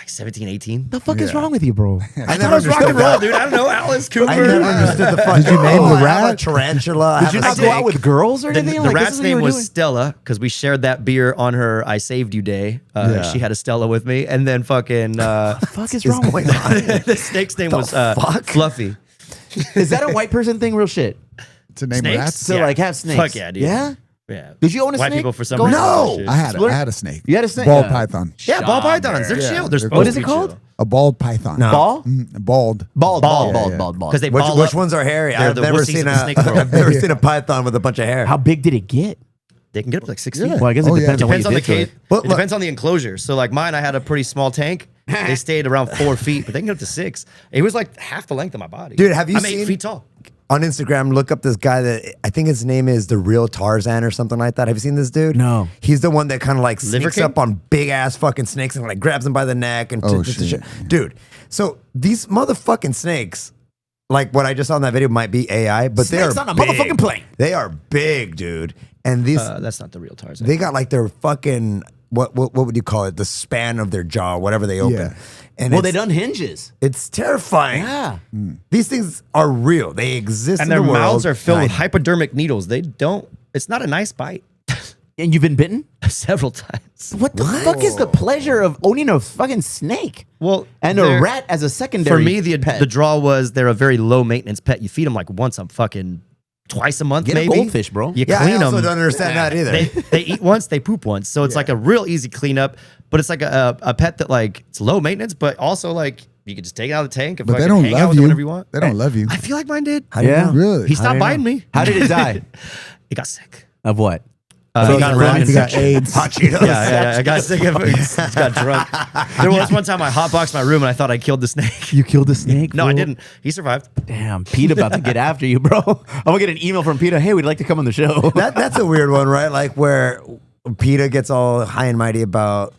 Like 17, 18. The fuck is wrong with you, bro? I I never was rock and understood roll, that. dude. I don't know, Alice Cooper. I never understood the fuck. Did you name the I have a rat? tarantula. I Did have you a not go snake. out with girls or The, anything? the Like, this rat's is what you name were was doing? Stella because we shared that beer on her I Saved You Day. She had a Stella with me. And then fucking Fuck is wrong with you? the snake's name was fuck? Fluffy. Is that a white person thing? Real shit. To name Snakes? rats? To like have snakes. Fuck yeah, dude. Yeah. Yeah. Did you own a White snake? people for some Go reason. ahead. No! love that shit. I had a snake. You had a snake? Ball Yeah. python. Yeah, ball pythons. They're Yeah, chill. They're they're supposed What is to it be called? chill. A bald python. Ball? Bald. Bald. Ball. Bald. Because they Which, ball which up. ones are hairy? They're I've the never wussies seen of the snake world. I've never seen a python with a bunch of hair. How big did it get? They can get up to like 6 Yeah. feet. Well, I guess it Oh, yeah. depends on what Depends you on the did to cage. it. Well, It look- depends on the enclosure. So like mine, I had a pretty small tank. They stayed around 4 feet, but they can get up to 6. It was like half the length of my body. Dude, have you I'm 8 seen- feet tall. On Instagram, look up this guy that I think his name is The Real Tarzan or something like that. Have you seen this dude? No. He's the one that kind of like Liver sneaks King? up on big ass fucking snakes and like grabs them by the neck and Oh, just shit. dude. So these motherfucking snakes, like what I just saw in that video, might be AI, but they are Snakes on a big. motherfucking plane. They are big, dude. And these That's not the real Tarzan. they got like their fucking what would you call it? The span of their jaw, whatever they open. Yeah. And Well, it's, they done hinges. it's terrifying. Yeah. These things are real. They exist and in their the world. mouths are filled with I- hypodermic needles. They don't. It's not a nice bite. And you've been bitten? Several times. What the fuck is the pleasure of owning a fucking snake? Well, And a they're- rat as a secondary For me, the pet. draw was they're a very low maintenance pet. You feed them like once a fucking twice a month, Get a maybe. goldfish, bro. You Yeah, I clean also them. don't understand that either. They eat once, they poop once. So it's like a real easy cleanup. But it's like a pet that like it's low maintenance, but also like you can just take it out of the tank and But they fucking don't hang out love with it you. whenever you want. They don't love you. I feel like mine did. How do you Yeah. know? Really? He stopped biting me. How did it die? He got sick. Of what? He got He got AIDS. Hot Cheetos. Yeah. I got sick of it. He got drunk. There was one time I hotboxed my room and I thought I killed the snake. You killed a snake? No, I bro? didn't. He survived. Damn, Pete about to get after you, bro. I'm gonna get an email from Peter. Hey, we'd like to come on the show. That's a weird one, right? Like where PETA gets all high and mighty about,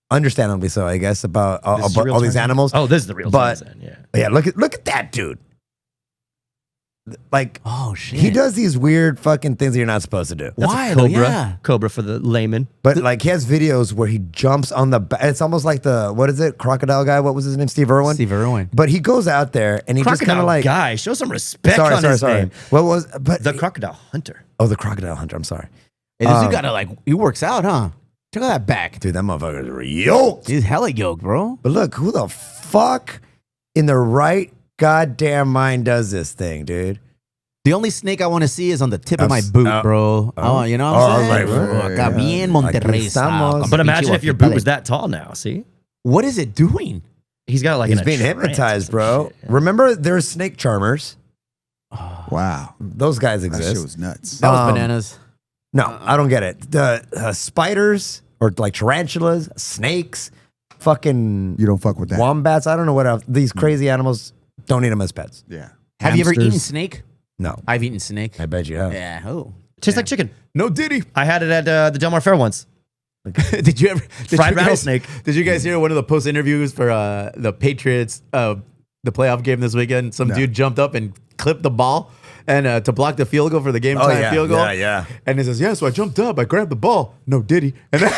understandably so, I guess, about This is the real all these Tarzan? animals. Oh, this is the real But- Tarzan. Yeah. Yeah, look at that dude. Like Oh shit. he does these weird fucking things that you're not supposed to do. That's Why? a though? cobra. Yeah. Cobra for the layman. But like he has videos where he jumps on the back. It's almost like the, what is it? Crocodile guy. What was his name? Steve Irwin. Steve Irwin. But he goes out there and he just kind Crocodile of like, guy. Show some respect on his name. What was, but The crocodile hunter. oh, the crocodile hunter. I'm sorry. Hey, this dude gotta like he works out, huh? Check out that back. Dude, that motherfucker's yoked. He's hella yoked, bro. But look, who the fuck in the right goddamn mind does this thing, dude? The only snake I want to see is on the tip of my That's- boot, bro. Oh, you know what I'm I saying? was like, Oh, acá bien Aquí Monterrey style. estamos. But Pinche imagine if your boot guapita. was that tall now. See? What is it doing? He's got like He's in a being trance or hypnotized, some bro. shit. Remember, there's snake charmers. Wow. Those guys That shit exist. was nuts. That was Um, bananas. No, I don't get it. The spiders or like tarantulas, snakes, fucking You don't fuck with that. wombats. I don't know what else. These crazy animals, don't eat them as pets. Yeah. Have you ever Hamsters. eaten snake? No, I've eaten snake. I bet you have. Yeah. Oh. Tastes like chicken. No diddy. I had it at the Del Mar Fair once. Did you ever Fried rattlesnake. Did you guys hear one of the post interviews for the Patriots the playoff game this weekend? Some dude jumped up and clipped the ball and to block the field goal for the game time field goal. Yeah. And he says, "Yeah, so I jumped up, I grabbed the ball. No diddy." And then,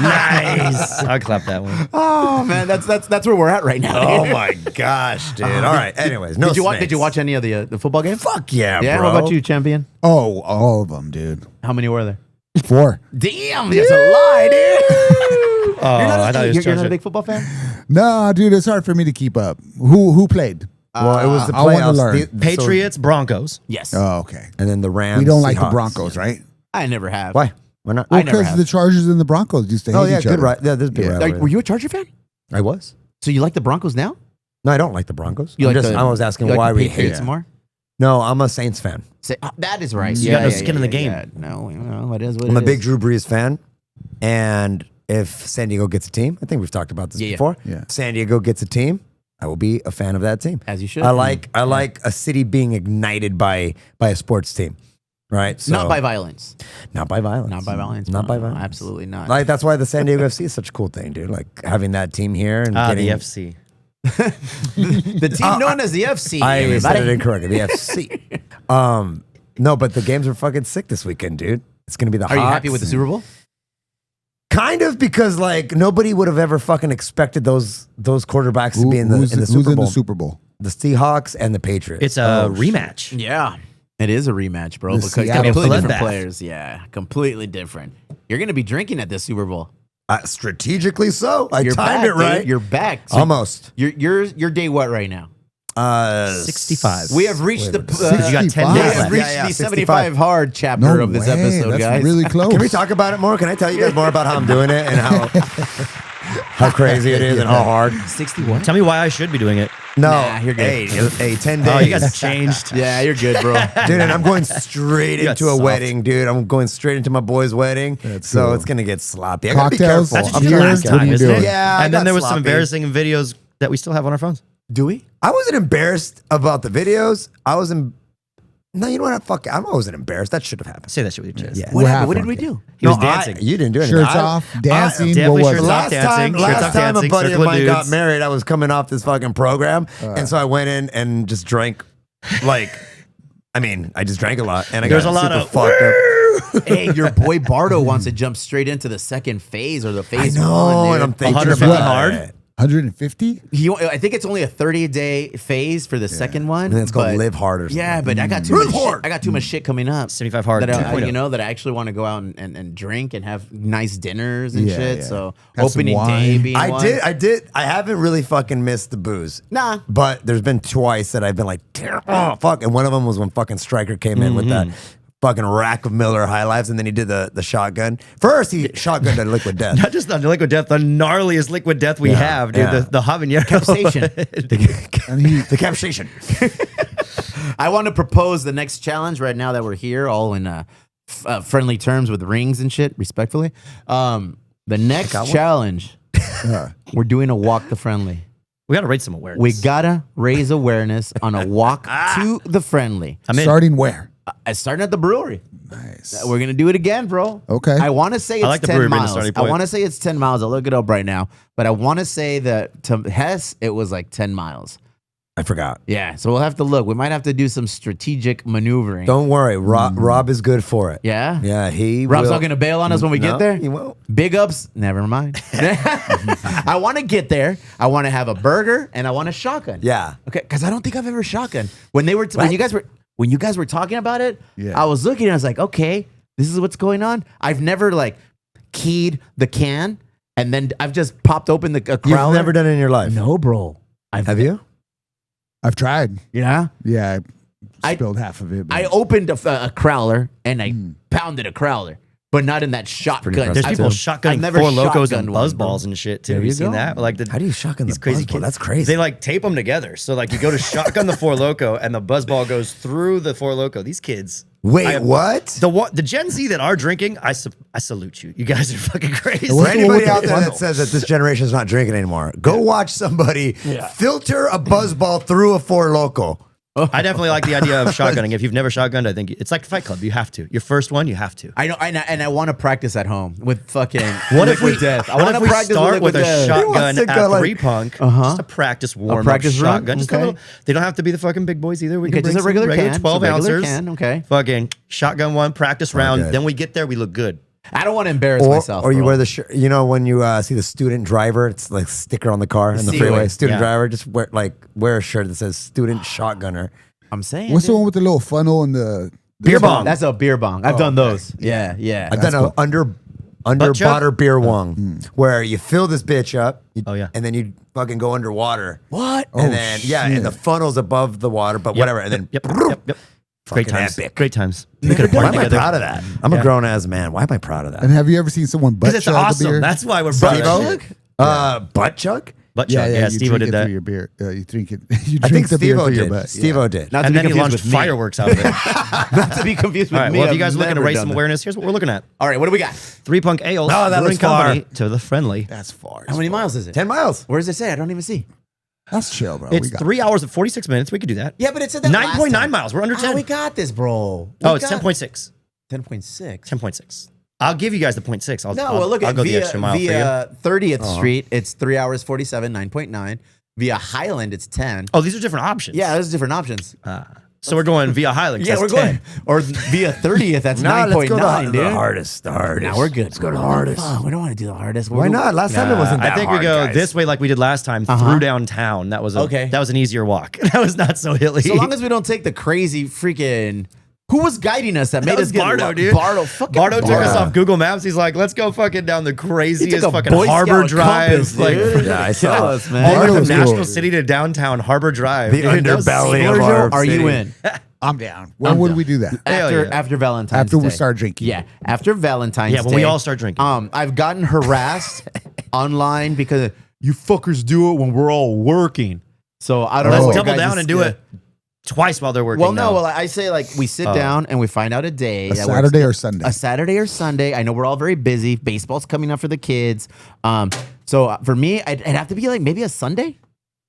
Nice. I'll clap that one. oh man, that's where we're at right now. Oh my gosh, dude. All right. Anyways, no. Did you watch? snakes. Did you watch any of the football game? Fuck yeah, Yeah. bro. What about you, champion? Oh, all of them, dude. How many were there? 4. Damn, that's a lie, dude. Oh, I thought he was You're not a charging. big football fan. No, dude, it's hard for me to keep up. Who played? Well, it was the I wanna playoffs. learn. Patriots, Broncos. Yes. Oh, okay. And then the Rams. We don't like the Seahawks. Broncos, right? I never have. Why? Why not? Well, I never because have. the Chargers and the Broncos used to hate Oh yeah, each good other. right. Yeah, there's a big Yeah. rivalry. Were you a Charger fan? I was. So you like the Broncos now? No, I don't like the Broncos. You I'm like just, I was asking you like why the we Patriots hate. more? No, I'm a Saints fan. That is right. You got no skin in the game. No, it is what I'm it a big is. Drew Brees fan, and if San Diego gets a team, I think we've talked about this Yeah. before. Yeah. If San Diego gets a team, I will be a fan of that team. As you should. I like a city being ignited by a sports team, right? So, Not by violence. not by violence, Not by violence. not bro. by violence. Absolutely not. Like that's why the San Diego FC is such a cool thing, dude. Like having that team here and Ah, getting the FC. the team known as the FC. I said everybody. it incorrectly. The FC. No, but the games are fucking sick this weekend, dude. It's gonna be the. Are you Hawks. happy with the Super Bowl? Kind of, because like nobody would have ever fucking expected those quarterbacks to be in the who's Super in Bowl. the Super Bowl? The Seahawks and the Patriots. It's a rematch. Yeah. It is a rematch, bro. The Because Seattle completely different bloodbath. players. Yeah, completely different. You're gonna be drinking at this Super Bowl. Strategically so. I You're timed back, it right. dude. You're back. So Almost. You're day what right now? 65. We have reached the. You got 10 65. days We left. have reached Yeah, the 65 75 hard chapter No of this way. episode, That's guys. really close. Can we talk about it more? Can I tell you guys more about how I'm doing it and how crazy it is and how hard? 61. Tell me why I should be doing it. No, Nah, you're good. Hey, 10 days. Oh, you guys changed. Yeah, you're good, bro. Dude, and I'm going straight You got into a soft. wedding, dude. I'm going straight into my boy's wedding. That's so cool. it's gonna get sloppy. I gotta be Cocktails? careful. That's I'm what you did trying last to- What are time, you isn't doing? it? Yeah, I And then got there was some sloppy. embarrassing videos that we still have on our phones. Do we? I wasn't embarrassed about the videos. I was no, you know what? Fuck, I wasn't embarrassed. That should have happened. Say that shit with your chest. Yeah. What happened? did we do? He was No, dancing. you didn't do anything. Shirts off, dancing. definitely What was shirts it? off. Last dancing, time, shirts last off time a dancing, buddy of circle of mine got dudes. married, I was coming off this fucking program, and so I went in and just drank, like, I just drank a lot, and I There's got a lot super of fucked up. Hey, your boy Bardo wants to jump straight into the second phase or the I phase know, one. and dude. I'm thinking 150 about hard? it. 150? I think it's only a 30-day phase for the second one. And then it's called but- Live Hard or something. Yeah, but I got too Live much. Shit, hard. I got too much shit coming up. 75 hard. That I, 2.0. that I actually want to go out and drink and have nice dinners and Yeah, shit. yeah. So Have some opening day wine. being one. I did. I haven't really fucking missed the booze. Nah. But there's been twice that I've been like, oh, fuck. And one of them was when fucking Stryker came in with that fucking rack of Miller High Lifes, and then he did the shotgun. First, he shotgunned a Liquid Death. Not just the liquid death, the gnarliest liquid death we have, dude. yeah. The habanero. Capsation. The capsation. I want to propose the next challenge right now that we're here, all in friendly terms with rings and shit, respectfully. The next challenge, we're doing a walk the friendly. We got to raise some awareness. We gotta raise awareness on a walk to the friendly. I'm in. Starting where? Starting at the brewery. Nice. We're gonna do it again, bro. Okay. I want to say it's like the 10 brewery being the miles. starting I point. want to say it's 10 miles. I'll look it up right now. But I want to say that to Hess, it was like 10 miles. I forgot. Yeah. So we'll have to look. We might have to do some strategic maneuvering. Don't worry. Rob is good for it. Yeah. Yeah, he Rob's will. not gonna bail on us when we No, get there. he won't. Big ups. Never mind. I want to get there. I want to have a burger and I want a shotgun. Yeah. Okay. Because I don't think I've ever shotgun. When you guys were talking about it, Yeah. I was looking and I was like, okay, this is what's going on. I've never like keyed the can and then I've just popped open the You've crowler. never done it in your life. No, bro. Have you? I've tried. Yeah. Yeah, I I- spilled half of it. but- I opened a crowler and I pounded a crowler. but not in that shotgun. impressive. There's I've- people I've shotgunning never Four Locos and shotgunned one, Buzz bro. Balls and shit too. There Have you you seen go. that? Like How do you shotgun these the crazy Buzz Ball? kids? That's crazy. They like tape them together. So like you go to shotgun the Four Loco and the Buzz Ball goes through the Four Loco. These kids. Wait, what? The Gen Z that are drinking, I salute you. You guys are fucking crazy. For anybody out there that says that this generation is not drinking anymore, go watch somebody filter a Buzz Ball through a Four Loko. I definitely like the idea of shotgunning. If you've never shotgunned, I think it's like Fight Club. You have to. Your first one, you have to. I know, and I want to practice at home with fucking What if liquid we? death. I What want if to we practice start with a death. shotgun wants to at go like- 3 Punk? Just a practice warm practice run? shotgun. Just a Okay. little. They don't have to be the fucking big boys either. We Okay, can bring just a regular can, 12 just a regular ounces. can, okay. Fucking shotgun one, practice round. good. Then we get there, we look good. I don't want to embarrass Or, myself. or you bro. wear the shirt. You know when you see the student driver, it's like sticker on the car in the See, freeway. like, Student yeah. driver, just wear a shirt that says student shotgunner. I'm saying. What's the dude. one with the little funnel and the Beer bong. That's a beer bong. I've done those. Yeah, yeah. I've done cool. a under Butt chug? butter beer wong where you fill this bitch up. Oh, yeah. and then you fucking go underwater. What? And then and the funnel's above the water, but whatever. And then Yep. fucking Great times. epic. Great times. Never Make it a done Why party am I together. proud of that? I'm a Yeah. grown ass man. Why am I proud of that? And have you ever seen someone butt Because it's chug a awesome. beer? That's why we're proud Steve-O? of it. Butt chug? Butt yeah, chug. yeah. Yeah, You Steve drink did it through that. your beer. You drink it. You I think drink the beer Steve-O through your did. butt. Steve-O did. Not to And be then he confused launched with me. fireworks out of it. Not to be confused with All right. me. Well, if you I've guys are looking to never raise done some that. awareness, here's what we're looking at. All right, what do we got? 3 Punk Ales. Oh, that Brewing looks far. Company to the friendly. That's far. How many miles is it? 10 miles. Where does it say? I don't even see. That's chill, bro. It's We got 3 hours and 46 minutes. We could do that. Yeah, but it said that 9.9 miles. We're under 10. Oh, we got this, bro. Oh, it's 10.6. 10.6. 10.6. I'll give you guys the 0.6. I'll, No, I'll, well, look I'll at go the via, extra mile for you. via 30th Street, it's 3 hours 47, 9.9. Via Highland, it's 10. Oh, these are different options. Yeah, there's different options. So we're going via Highland. Yeah, we're that's going. 10. Or via 30th, that's No, 9.9, let's go dude. the hardest. The hardest. Now we're good. Let's go to the hardest. Oh, we don't want to do the hardest. Why not? Last time it wasn't that I think hard, we go guys. this way like we did last time through downtown. That was Okay. That was an easier walk. That was not so hilly. So long as we don't take the crazy freaking. Who was guiding us that made That us was get Bardo, dude. Bardo, fucking Bardo took us Bardo. off Google Maps. He's like, let's go fucking down the He craziest took a fucking Boy Harbor Scout Drive. compass, Like, dude. Yeah, I Kill saw us, it. man. all the way Bardo from was National cool. City to downtown Harbor Drive. The Dude, that was underbelly sick. of Virgil, our are you city. in? I'm down. When would we do that? Hell yeah. After Valentine's After we Day. start drinking. Yeah, after Valentine's Yeah, when Day. we all start drinking. I've gotten harassed online because you fuckers do it when we're all working. So I don't know. Let's what your double guys' down and do it twice while they're working. Well, no. now. Well, I say like we sit down and we find out a day. A that works- Saturday or Sunday? A Saturday or Sunday. I know we're all very busy. Baseball's coming up for the kids. So for me, it'd have to be like maybe a Sunday.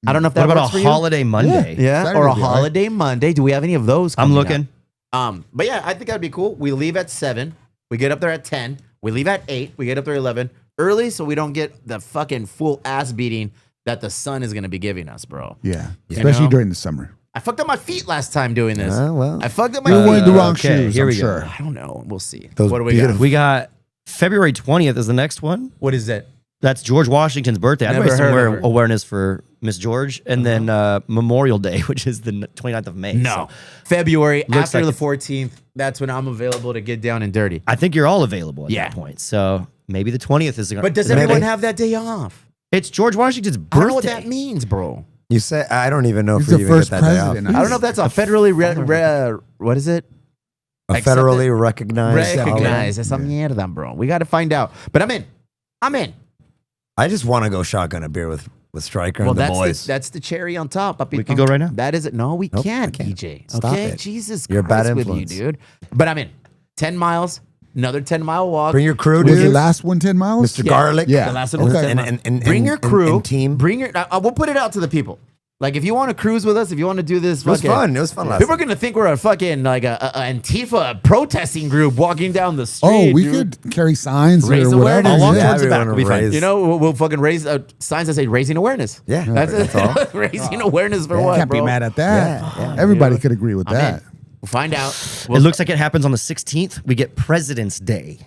I don't know if that What about works for a you. holiday Monday? Yeah, Saturday or a would be all right. holiday Monday. Do we have any of those? I'm coming looking. up? But yeah, I think that'd be cool. We leave at 7. We get up there at 10. We leave at 8. We get up there at 11 early, so we don't get the fucking full ass beating that the sun is gonna be giving us, bro. Yeah. You Especially know? during the summer. I fucked up my feet last time doing this. well. I fucked up my You're feet. wearing the wrong okay, shoes, here I'm we go. sure. I don't know. We'll see. Those What do we got? beautiful- We got February 20th is the next one. What is it? That's George Washington's birthday. I'd Never raise some heard of her. awareness for Miss George. And then Memorial Day, which is the 29th of May. No. So February Looks after like the it's- 14th. That's when I'm available to get down and dirty. I think you're all available at Yeah. that point. So maybe the 20th is But does Maybe. everyone have that day off? It's George Washington's I birthday. don't know what that means, bro. You say I don't even know He's if we the even first get that day off. president. I don't know if that's a federally what is it? A Accepted? federally recognized. Recognized. holiday. Esa mierda, bro. We got to find out. But I'm in. I'm in. I just want to go shotgun a beer with Stryker Well, and the boys. that's the cherry on top. Papito. We can go right now? That is it. No, we Nope, can't, I can't. DJ. Stop Okay, it. Jesus You're a Christ bad with you, influence. dude. But I'm in. 10 miles. Another 10-mile walk. Bring your crew, Was dude. the last one 10 miles? Mr. Garlic. Yeah. The last one was Okay. 10 miles. And Bring your crew. and team. Bring your. We'll put it out to the people. Like if you want to cruise with us, if you want to do this, It was fucking- fun. It was fun last People are time. gonna think we're a fucking like a Antifa protesting group walking down the street. Oh, we dude. could carry signs Raise or whatever. awareness. I'll walk Yeah, towards the back. everyone We'll be fine. raise- You know, we'll fucking raise signs that say raising awareness. Yeah, that's all. raising awareness for what, Can't bro? be mad at that. Yeah, Everybody could agree with I'm that. in. We'll find out. It looks like it happens on the 16th. We get President's Day,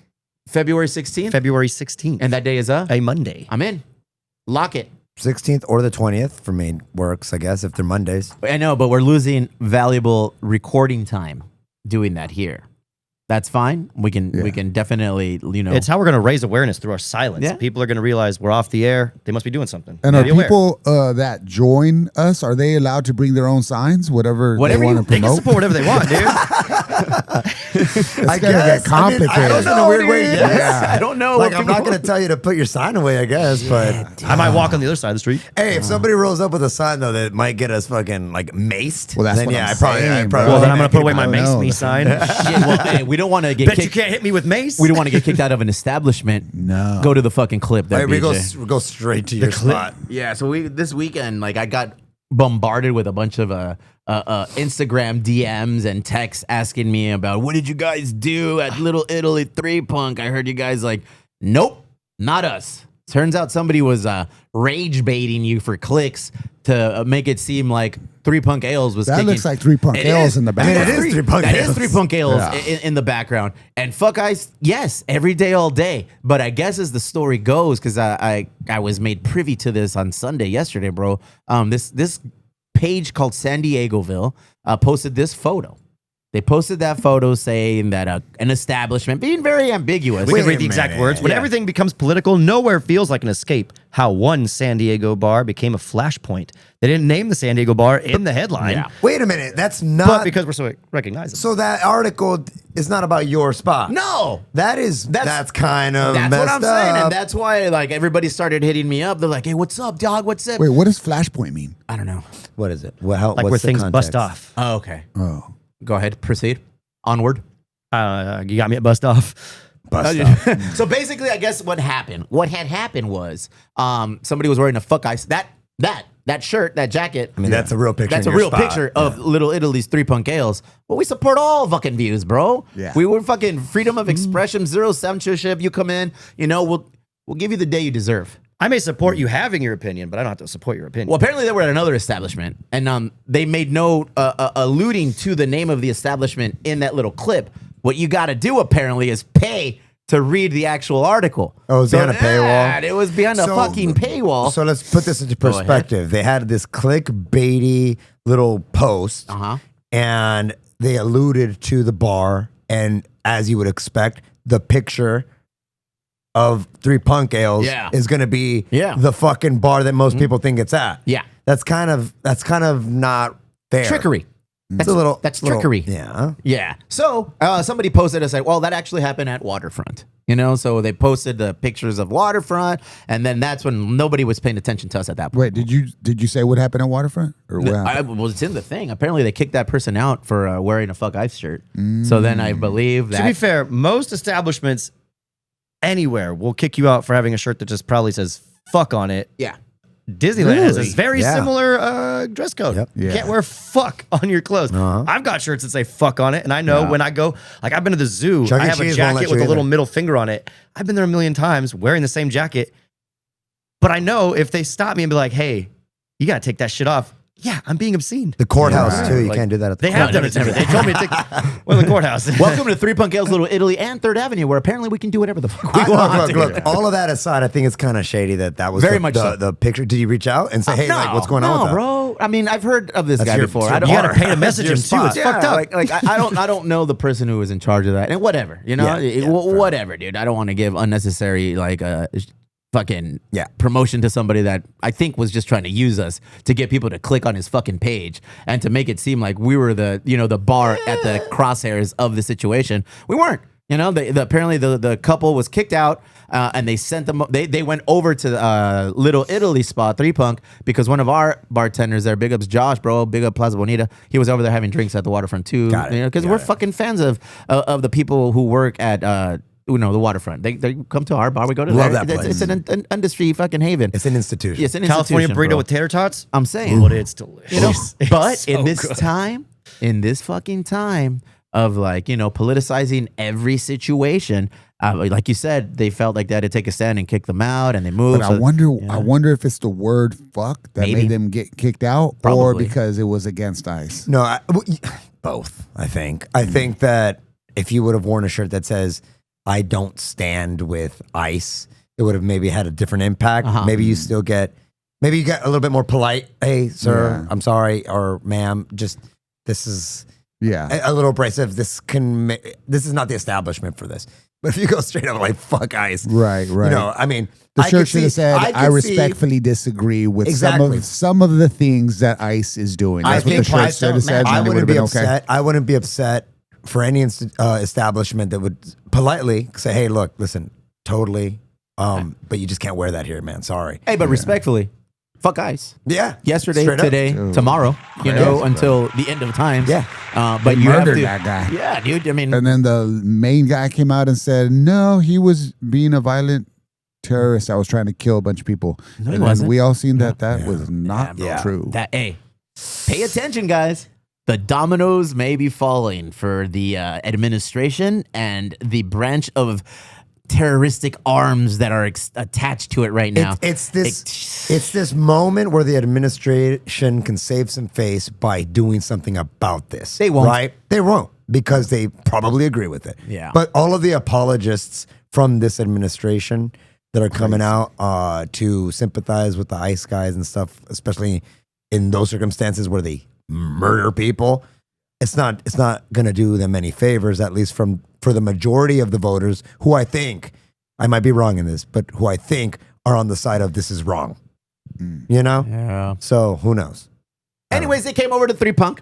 February 16th, February 16th. and that day is a Monday. I'm in. Lock it. 16th or the 20th for me works, I guess, if they're Mondays. I know, but we're losing valuable recording time doing that here. That's fine. We can definitely, you know. It's how we're going to raise awareness through our silence. Yeah. People are going to realize we're off the air. They must be doing something. And Be are aware. people that join us, are they allowed to bring their own signs, whatever Whatever they you- want to They can promote? support whatever they want, dude. I get complicated. I guess in a weird way. dude. Yes. I don't know. Like what I'm not people- going to tell you to put your sign away. I guess, but I might walk on the other side of the street. hey, if somebody rolls up with a sign though that might get us fucking like maced, Well, that's then what yeah, I'm I probably. saying, Well, then I'm gonna put away my I mace know. me sign. Shit, well, hey, we don't want to get Bet you kicked. can't hit me with mace. We don't want to get kicked out of an establishment. No. Go to the fucking clip. There, All right, BJ. we go straight to your spot. Yeah, so this weekend, like I got bombarded with a bunch of Instagram DMs and texts asking me about what did you guys do at Little Italy 3 Punk? I heard you guys like, nope, not us. Turns out somebody was rage baiting you for clicks to make it seem like 3 Punk Ales was That kicking. looks like 3 Punk It Ales is. in the I mean, background. it is 3 Punk That Ales. is 3 Punk Ales Yeah. in the background. And fuck ice, yes, every day, all day. But I guess as the story goes, because I was made privy to this on Sunday yesterday, bro. This page called San Diegoville posted this photo. They posted that photo saying that an establishment, being very ambiguous. We Wait can read a the exact minute. words. When Yeah. everything becomes political, nowhere feels like an escape. How one San Diego bar became a flashpoint. They didn't name the San Diego bar in the headline, Yeah. Wait a minute, that's but not because we're so recognizable. So that article is not about your spot. No. That's kind of That's messed what I'm saying. up. And that's why like everybody started hitting me up. They're like, hey, what's up, dog? What's up? Wait, what does flashpoint mean? I don't know. What is it? Well, how, like what's where the things context? bust off. Oh, okay. Oh. Go ahead. Proceed. Onward. You got me at bust off. Bust off. So basically, I guess what had happened was somebody was wearing a fuck ice that shirt, that jacket. I mean, that's a real picture. That's in a your real spot. picture of Little Italy's 3 Punk Ales. Well, we support all fucking views, bro. Yeah. We were fucking freedom of expression, zero censorship. You come in, we'll give you the day you deserve. I may support you having your opinion, but I don't have to support your opinion. Well, apparently they were at another establishment, and they made no alluding to the name of the establishment in that little clip. What you got to do apparently is pay to read the actual article. Oh, it was behind a paywall? Yeah, it was behind a So- fucking paywall. So let's put this into Go ahead. perspective. They had this clickbaity little post, and they alluded to the bar, and as you would expect, the picture of 3 Punk Ales Yeah. is going to be Yeah. the fucking bar that most people think it's at. Yeah. That's kind of not fair. Trickery. It's a little. That's little- trickery. Yeah. Yeah. So somebody posted us like, well, that actually happened at Waterfront. So they posted the pictures of Waterfront, and then that's when nobody was paying attention to us at that point. Wait, did you say what happened at Waterfront? Or what happened? Well, it's in the thing. Apparently, they kicked that person out for wearing a fuck ice shirt. So then I believe that. to be fair, most establishments anywhere will kick you out for having a shirt that just probably says "fuck" on it. yeah. Disneyland has a Really? very Yeah. similar dress code. Yep. You Yeah. can't wear "fuck" on your clothes. I've got shirts that say "fuck" on it, and I know when I go, like I've been to the zoo, Chuck I E. have a Cheese won't let jacket you with a little either. middle finger on it. I've been there a million times wearing the same jacket, but I know if they stop me and be like, "Hey, you got to take that shit off." Yeah, I'm being obscene. The courthouse Right. too. You Like, can't do that at the They have done it to me. They told me to take well, the courthouse. Welcome to 3 Punk Ales, Little Italy, and 3rd Avenue, where apparently we can do whatever the fuck we want. Look. All of that aside, I think it's kind of shady that was Very the, much the, so. the picture. Did you reach out and say, hey, like, what's going on with that? bro. I mean, I've heard of this That's guy your- before. it's I your don't, You got to bar. pay to message your him too. It's spot. fucked up. I don't know the person who was in charge of that, and whatever, whatever, dude. I don't want to give unnecessary fucking promotion to somebody that I think was just trying to use us to get people to click on his fucking page and to make it seem like we were the bar at the crosshairs of the situation. We weren't. Apparently the couple was kicked out, and they sent them. They went over to Little Italy spot 3 Punk because one of our bartenders there, big ups Josh, bro, big up Plaza Bonita. He was over there having drinks at the Waterfront too. Got it. Because we're fucking fans of the people who work at the Waterfront. They come to our bar. We go to Love there. that place. It's an industry fucking haven. It's an institution. It's an California institution, burrito bro. with tater tots. I'm saying, But it's delicious. but It's in so this good. time, in this fucking time of politicizing every situation, like you said, they felt like they had to take a stand and kick them out, and they moved. But I wonder if it's the word "fuck" that Maybe. made them get kicked out, or Probably. because it was against ICE. No, both. I think. I think that if you would have worn a shirt that says "I don't stand with ICE," it would have maybe had a different impact. Maybe you still get. Maybe you get a little bit more polite. Hey, sir, Yeah. I'm sorry, or ma'am, just this is Yeah, a little abrasive. This is not the establishment for this. But if you go straight up like "fuck ICE," right. I mean, The I shirt could should have see- said, could "I see- respectfully disagree with Exactly. some of the things that ICE is doing." I That's what the think shirt should have said. I and it would wouldn't have be been upset. okay. I wouldn't be upset for any establishment that would politely say, "Hey, look, listen, totally, but you just can't wear that here, man. Sorry." Hey, but respectfully, fuck ice. Yeah, Yesterday, Straight up. today, tomorrow, until the end of times. Yeah. But you have Murdered to. that guy. Yeah, dude. I mean, And then the main guy came out and said, no, he was being a violent terrorist. I was trying to kill a bunch of people. No, he and then wasn't. we all seen that was not Yeah. true. hey, pay attention, guys. The dominoes may be falling for the administration and the branch of terroristic arms that are attached to it right now. It's this moment where the administration can save some face by doing something about this. They won't. Right? They won't because they probably agree with it. Yeah. But all of the apologists from this administration that are coming out to sympathize with the ICE guys and stuff, especially in those circumstances where they murder people, it's not going to do them any favors, at least for the majority of the voters who I think, I might be wrong in this, but who I think are on the side of this is wrong. You know? Yeah. So who knows? Anyways, they came over to 3 Punk,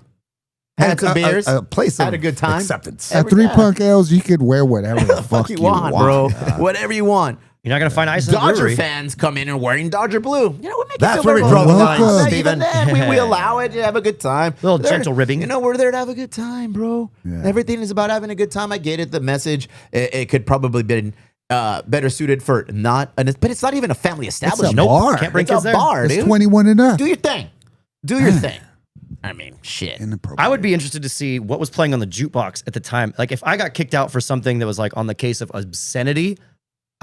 had some beers, a place had of a good time. acceptance. At 3 Punk Ales, you could wear whatever the fuck you want, bro. Whatever you want. You're not gonna find ice in the Dodger brewery. fans come in and wearing Dodger blue. You know, we make That's it where we feel draw the Welcome. line, Even Steven. then, we allow it to have a good time. Little We're there gentle to- ribbing. You know, we're there to have a good time, bro. Yeah. Everything is about having a good time. I get it. The message, it could probably been better suited for but it's not even a family establishment. a bar. Can't bring It's kids a there. bar, It's dude. 21 and up. Do your thing. Do your thing. I mean, shit. Inappropriate. I would be interested to see what was playing on the jukebox at the time. Like if I got kicked out for something that was like on the case of obscenity,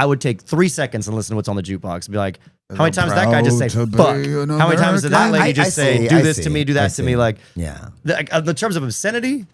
I would take 3 seconds and listen to what's on the jukebox and be like, how many times did that guy just say Proud to fuck? be an How many times did that American. lady just say I do this see, to me, do I that to me? see. Like, Yeah. in terms of obscenity,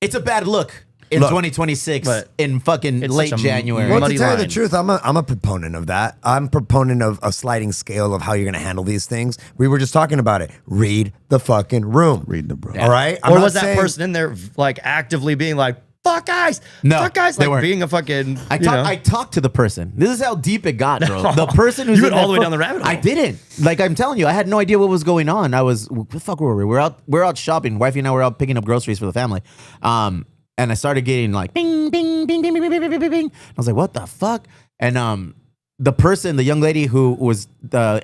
It's a bad look in Look, 2026 but in fucking it's late such a January. Well, to Muddy tell you the line. truth, I'm a proponent of that. I'm a proponent of a sliding scale of how you're going to handle these things. We were just talking about it. Read the fucking room. Read the bro. All right? I'm or not was that saying- person in there like actively being like, fuck guys, No, fuck guys, they like weren't. being a fucking, I talked to the person. This is how deep it got, bro. The person who's You went in all that the way down the rabbit hole. I didn't. Like I'm telling you, I had no idea what was going on. What the fuck were we? We're out shopping. Wifey and I were out picking up groceries for the family. And I started getting like bing, bing, bing, bing, bing, bing, bing, bing, bing. I was like, what the fuck? And the young lady who was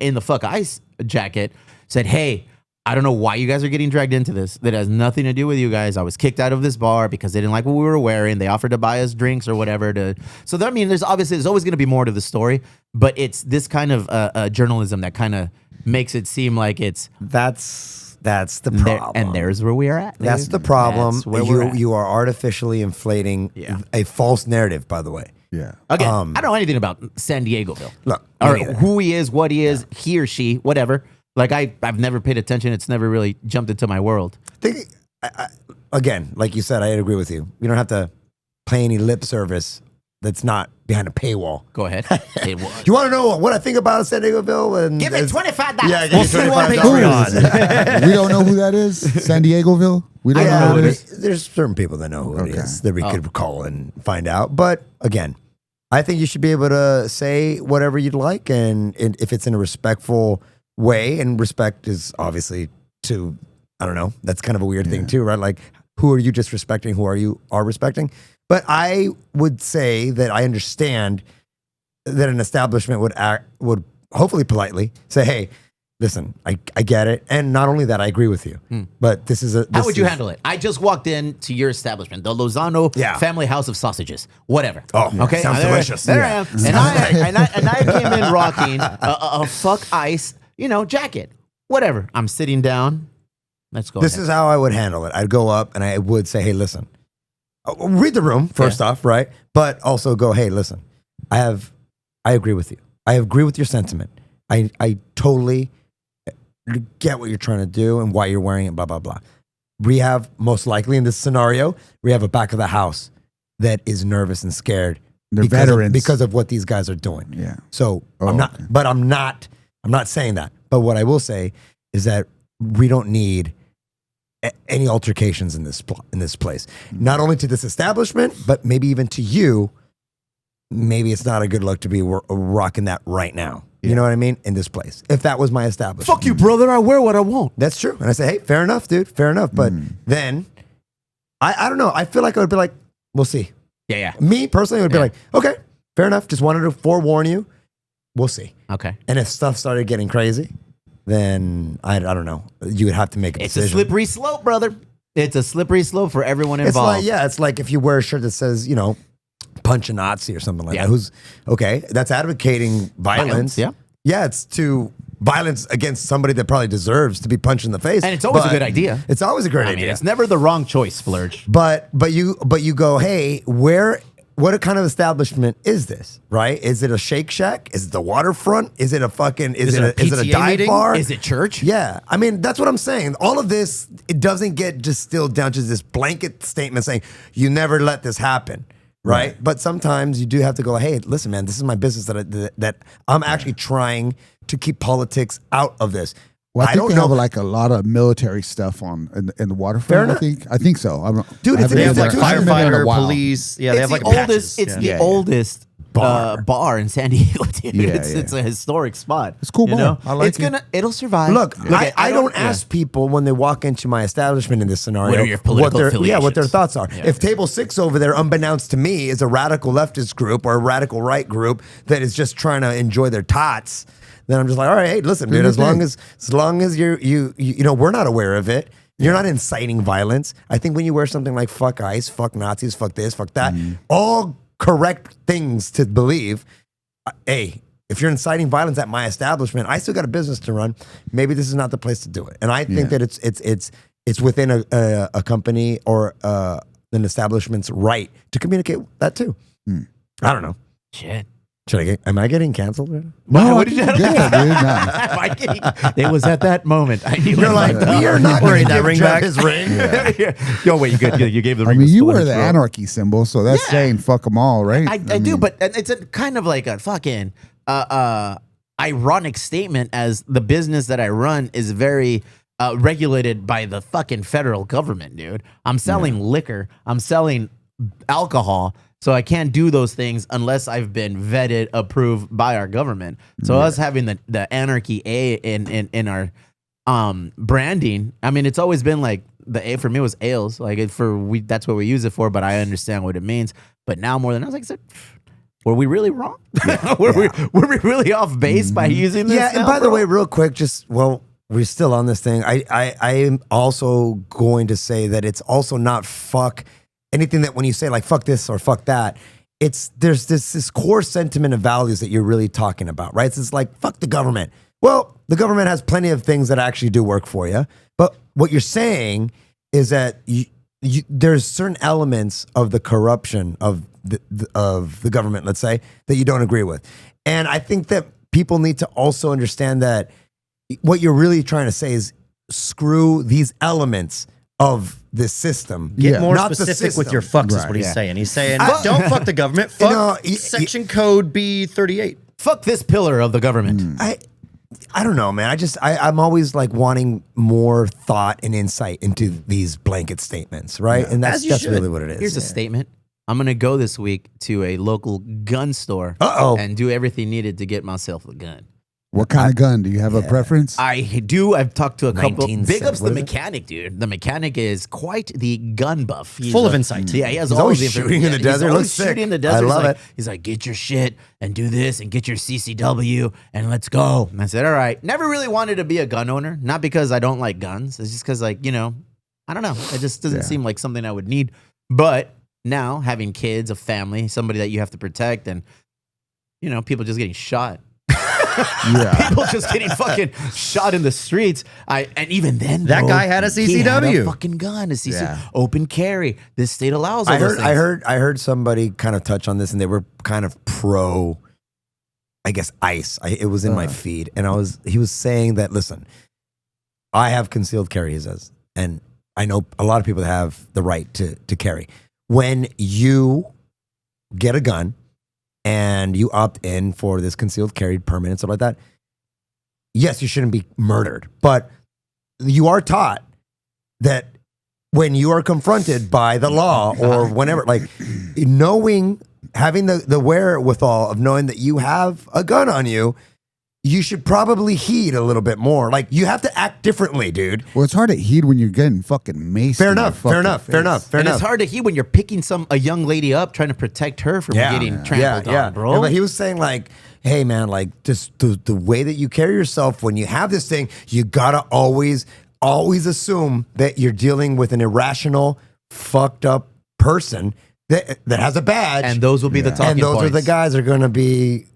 in the fuck ice jacket said, hey, I don't know why you guys are getting dragged into this. That has nothing to do with you guys. I was kicked out of this bar because they didn't like what we were wearing. They offered to buy us drinks or whatever. I mean, there's always going to be more to the story, but it's this kind of journalism that kind of makes it seem like it's That's the there, problem. and there's where we are at. That's dude. the problem. That's where we're at. You are artificially inflating a false narrative, by the way. Yeah. Again, I don't know anything about San Diegoville. Look, or me neither. who he is, what he is, he or she, whatever. Like I've never paid attention. It's never really jumped into my world. Again, like you said, I agree with you. You don't have to play any lip service that's not behind a paywall. Go ahead. It was. You want to know what I think about San Diegoville? And Give me it's- $25. Yeah, give We'll me see you on $25. Who is it? We don't know who that is. San Diegoville. We don't know Yeah, who it is. there's certain people that know who it Okay. is that we could call and find out. But again, I think you should be able to say whatever you'd like, and if it's in a respectful way, and respect is obviously to, I don't know, that's kind of a weird thing too, right? Like, who are you disrespecting? Who are you respecting? But I would say that I understand that an establishment would hopefully politely say, hey, listen, I get it. And not only that, I agree with you. But this is How would you handle it? I just walked into your establishment, the Lozano Family House of Sausages, whatever. Oh, okay, sounds delicious. There Yeah. I am, and I came in rocking a fuck ice, jacket, whatever. I'm sitting down. Let's go. This is how I would handle it. I'd go up and I would say, hey, listen, read the room first off, right? But also go, hey, listen, I agree with you. I agree with your sentiment. I totally get what you're trying to do and why you're wearing it, blah, blah, blah. We have, most likely in this scenario, we have a back of the house that is nervous and scared. They're because veterans. because of what these guys are doing. Yeah. So Oh, I'm not, okay. but I'm not saying that. But what I will say is that we don't need any altercations in this place. Not only to this establishment, but maybe even to you. Maybe it's not a good look to be rocking that right now. You know what I mean? In this place. If that was my establishment. fuck you, brother. I wear what I want. That's true. And I say, hey, fair enough, dude. Fair enough. But then I don't know. I feel like I would be like, we'll see. Yeah. Me personally would be like, okay, fair enough. Just wanted to forewarn you. We'll see. Okay. And if stuff started getting crazy, then I don't know. You would have to make a It's decision. a slippery slope, brother. It's a slippery slope for everyone It's involved. like, it's like if you wear a shirt that says, punch a Nazi or something like Yeah. that. Who's okay? That's advocating violence. Yeah. Yeah, it's to violence against somebody that probably deserves to be punched in the face. And it's always a But good idea. It's always a great I mean, idea. it's never the wrong choice, Splurge. But you go, hey, what kind of establishment is this? Right? Is it a Shake Shack? Is it the waterfront? Is it a fucking is it a PTA dive meeting? bar? Is it church? Yeah. I mean, that's what I'm saying. All of this, it doesn't get distilled down to this blanket statement saying you never let this happen. Right? But sometimes you do have to go, hey, listen, man, this is my business that I'm actually trying to keep politics out of this. Well, I think don't they know. have like a lot of military stuff in the waterfront. Fair I think so. Dude, it's They have like Dude, I haven't been there in a firefighter, while. police. Yeah, they have like the oldest. patches. It's Yeah. the oldest bar in San Diego, dude. Yeah, It's a historic spot. It's a cool you bar. know? I like it. It'll survive. Look, I don't yeah. ask people when they walk into my establishment in this scenario What are your political what their affiliations? thoughts are. Yeah. If Table 6 over there, unbeknownst to me, is a radical leftist group or a radical right group that is just trying to enjoy their tots, then I'm just like, all right, hey, listen, dude, your as long thing. as you we're not aware of it. You're not inciting violence. I think when you wear something like fuck ICE, fuck Nazis, fuck this, fuck that, all correct things to believe. Hey, if you're inciting violence at my establishment, I still got a business to run. Maybe this is not the place to do it. And I think that it's within a company or an establishment's right to communicate that too. I don't know. Shit. Am I getting canceled? Right now? No, What I did think you- you're good, dude. Nah. It was at that moment. I knew You're like, we are not Wearing going to that give ring Jeff back. his ring. Yo, wait, you gave the I ring. mean, to you Splurge, wear the bro. anarchy symbol, so that's Yeah. saying fuck them all, right? I do, but it's a kind of like a fucking ironic statement, as the business that I run is very regulated by the fucking federal government, dude. I'm selling liquor. I'm selling alcohol. So I can't do those things unless I've been vetted, approved by our government. So us having the anarchy A in our branding, I mean, it's always been like the A for me was ales. Like that's what we use it for, but I understand what it means. But now more than I was like, were we really wrong? were we really off base by using this? Yeah, and now, by the bro? way, real quick, we're still on this thing. I am also going to say that it's also not fuck anything that when you say like fuck this or fuck that, there's this core sentiment of values that you're really talking about, right? So it's like fuck the government. Well, the government has plenty of things that actually do work for you, but what you're saying is that there's certain elements of the corruption of the government, let's say, that you don't agree with, and I think that people need to also understand that what you're really trying to say is screw these elements of this system. Get more not the specific with system. your fucks is Right. what he's Yeah. saying. He's saying, don't fuck the government. Fuck section code B38. Fuck this pillar of the government. I don't know, man. I'm always like wanting more thought and insight into these blanket statements, right? And As you that's should. really what it is. Here's a statement. I'm gonna go this week to a local gun store Uh-oh. and do everything needed to get myself a gun. What kind of gun? Do you have a preference? I do. I've talked to a couple. 19 Big ups what the is it? mechanic, dude. The mechanic is quite the gun buff. He's Full of insight. Yeah, he has He's all always the shooting in the he's desert. always Looks sick. shooting in the desert. I He's love like, it. He's like, get your shit and do this and get your CCW and let's go. And I said, all right. Never really wanted to be a gun owner. Not because I don't like guns. It's just because, like, I don't know. It just doesn't seem like something I would need. But now having kids, a family, somebody that you have to protect, and people just getting shot. Yeah. People just getting fucking shot in the streets. And even then, That bro, guy had a he had CCW. a fucking gun, a CCW, Yeah. open carry. This state allows. All I those heard somebody kind of touch on this, and they were kind of pro, I guess, ICE. It was in my feed, and he was saying that, listen, I have concealed carry, he says, and I know a lot of people that have the right to carry. When you get a gun and you opt in for this concealed carry permit and stuff like that, yes, you shouldn't be murdered, but you are taught that when you are confronted by the law or whenever, like having the wherewithal of knowing that you have a gun on you, you should probably heed a little bit more. Like, you have to act differently, dude. Well, it's hard to heed when you're getting fucking maced. Fair in the enough. fucking Fair enough. face. Fair enough. Fair And enough. it's hard to hear when you're picking a young lady up, trying to protect her from getting trampled on, bro. Yeah, but he was saying like, hey man, like just the way that you carry yourself when you have this thing, you gotta always assume that you're dealing with an irrational, fucked up person that has a badge. And those will be the talking and those points. are the guys are gonna be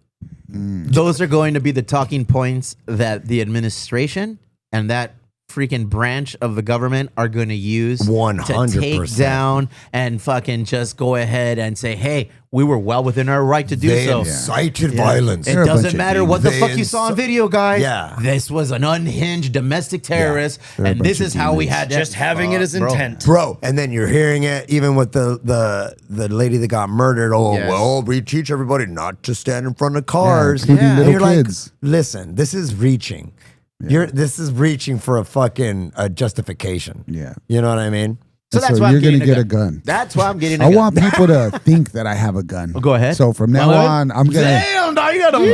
Those are going to be the talking points that the administration and that freaking branch of the government are going to use 100%. to take down and fucking just go ahead and say, hey, we were well within our right to do they so. incited violence. It They're a bunch doesn't of matter what the demons. fuck you saw on video, guys. Yeah. This was an unhinged domestic terrorist, They're a and bunch this of is how we demons. had to Just having it as bro. intent. Bro, and then you're hearing it even with the lady that got murdered. Oh, Yes. well, we teach everybody not to stand in front of cars. including And little you're kids. like, listen, this is reaching. This is reaching for a fucking justification. Yeah. You know what I mean? So And that's why you're I'm getting gonna get a gun. That's why I'm getting a I gun. want people to think that I have a gun. Go ahead. So from now Well, on, I'm gonna. Damn, dog, you got a gun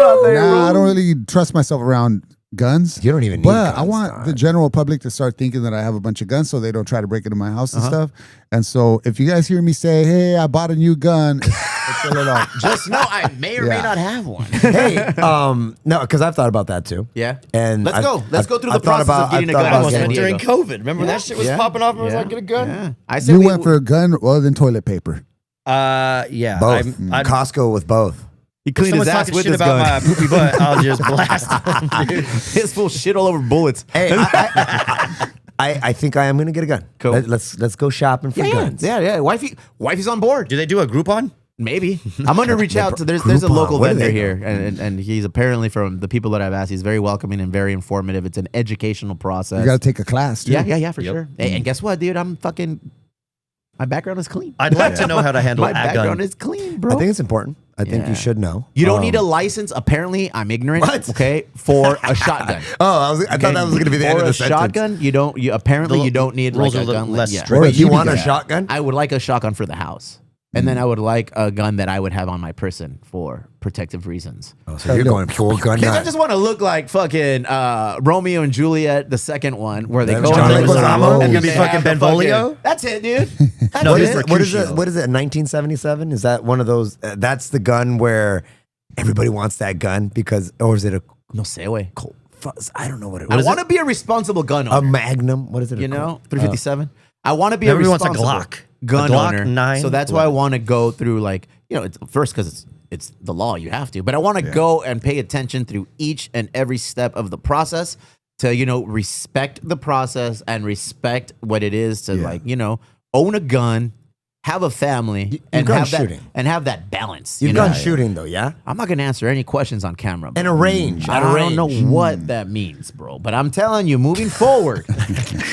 out there, bro. Nah, I don't really trust myself around guns. You don't even need But I guns, want dog. the general public to start thinking that I have a bunch of guns, so they don't try to break into my house and stuff. And so, if you guys hear me say, "Hey, I bought a new gun," it's a little. Just know I may or may Yeah. not have one. Hey, no, because I've thought about that too. Yeah. And Let's go. Let's go through the I've thought process of getting a I've gun. thought I almost about went getting- during COVID. Remember that shit was popping off and I was like, get a gun? Yeah. I said You we went for a gun rather than toilet paper. Yeah. both. I'd, Costco with both. he if cleaned his someone's ass talking with shit his about gun. my poopy butt, I'll just blast them, dude. His full shit all over bullets. Hey, I think I am gonna get a gun. Cool. Let's go shopping for guns. Yeah. Wifey's on board. Do they do a Groupon? Maybe. I'm gonna reach out to there's a Groupon. local What do vendor they here, and he's apparently from the people that I've asked. He's very welcoming and very informative. It's an educational process. You got to take a class. Too. yeah, for sure. Hey, and guess what, dude? My background is clean. I'd like to know how to handle My a background gun. is clean, bro. I think it's important. I think Yeah. you should know. You don't need a license. Apparently, I'm ignorant. What? Okay, for a shotgun. Oh, I thought that was going to be the end For of the a sentence. shotgun, you don't. You apparently The you don't need rules like are a a little gun. less Yeah. strict. Wait, you BB want a gun. shotgun? I would like a shotgun for the house, and then I would like a gun that I would have on my person for protective reasons. Oh, so you're going full gun Because I nut. just want to look like fucking Romeo and Juliet, the second one, where they That go was into John the Leguizamo? summer You're and gonna be they fucking have the Benvolio? That's it, dude. That's No, What it. is it? What is it? Mercutio. What is it? 1977? Is that one of those? That's the gun where everybody wants that gun because, or is it a? No say away. I don't know what it I was. want to be a responsible gun A owner. Magnum? What is it? You know, 357. I want to be Everybody a wants a responsible Glock. gun A Glock owner. 9. So that's why I want to go through like it's first because it's the law, you have to. But I want to go and pay attention through each and every step of the process to respect the process and respect what it is to own a gun, have a family, and gone have shooting. that balance. You've you know? gone shooting though, yeah? I'm not gonna answer any questions on camera. And bro. a range. I don't know what that means, bro. But I'm telling you, moving forward,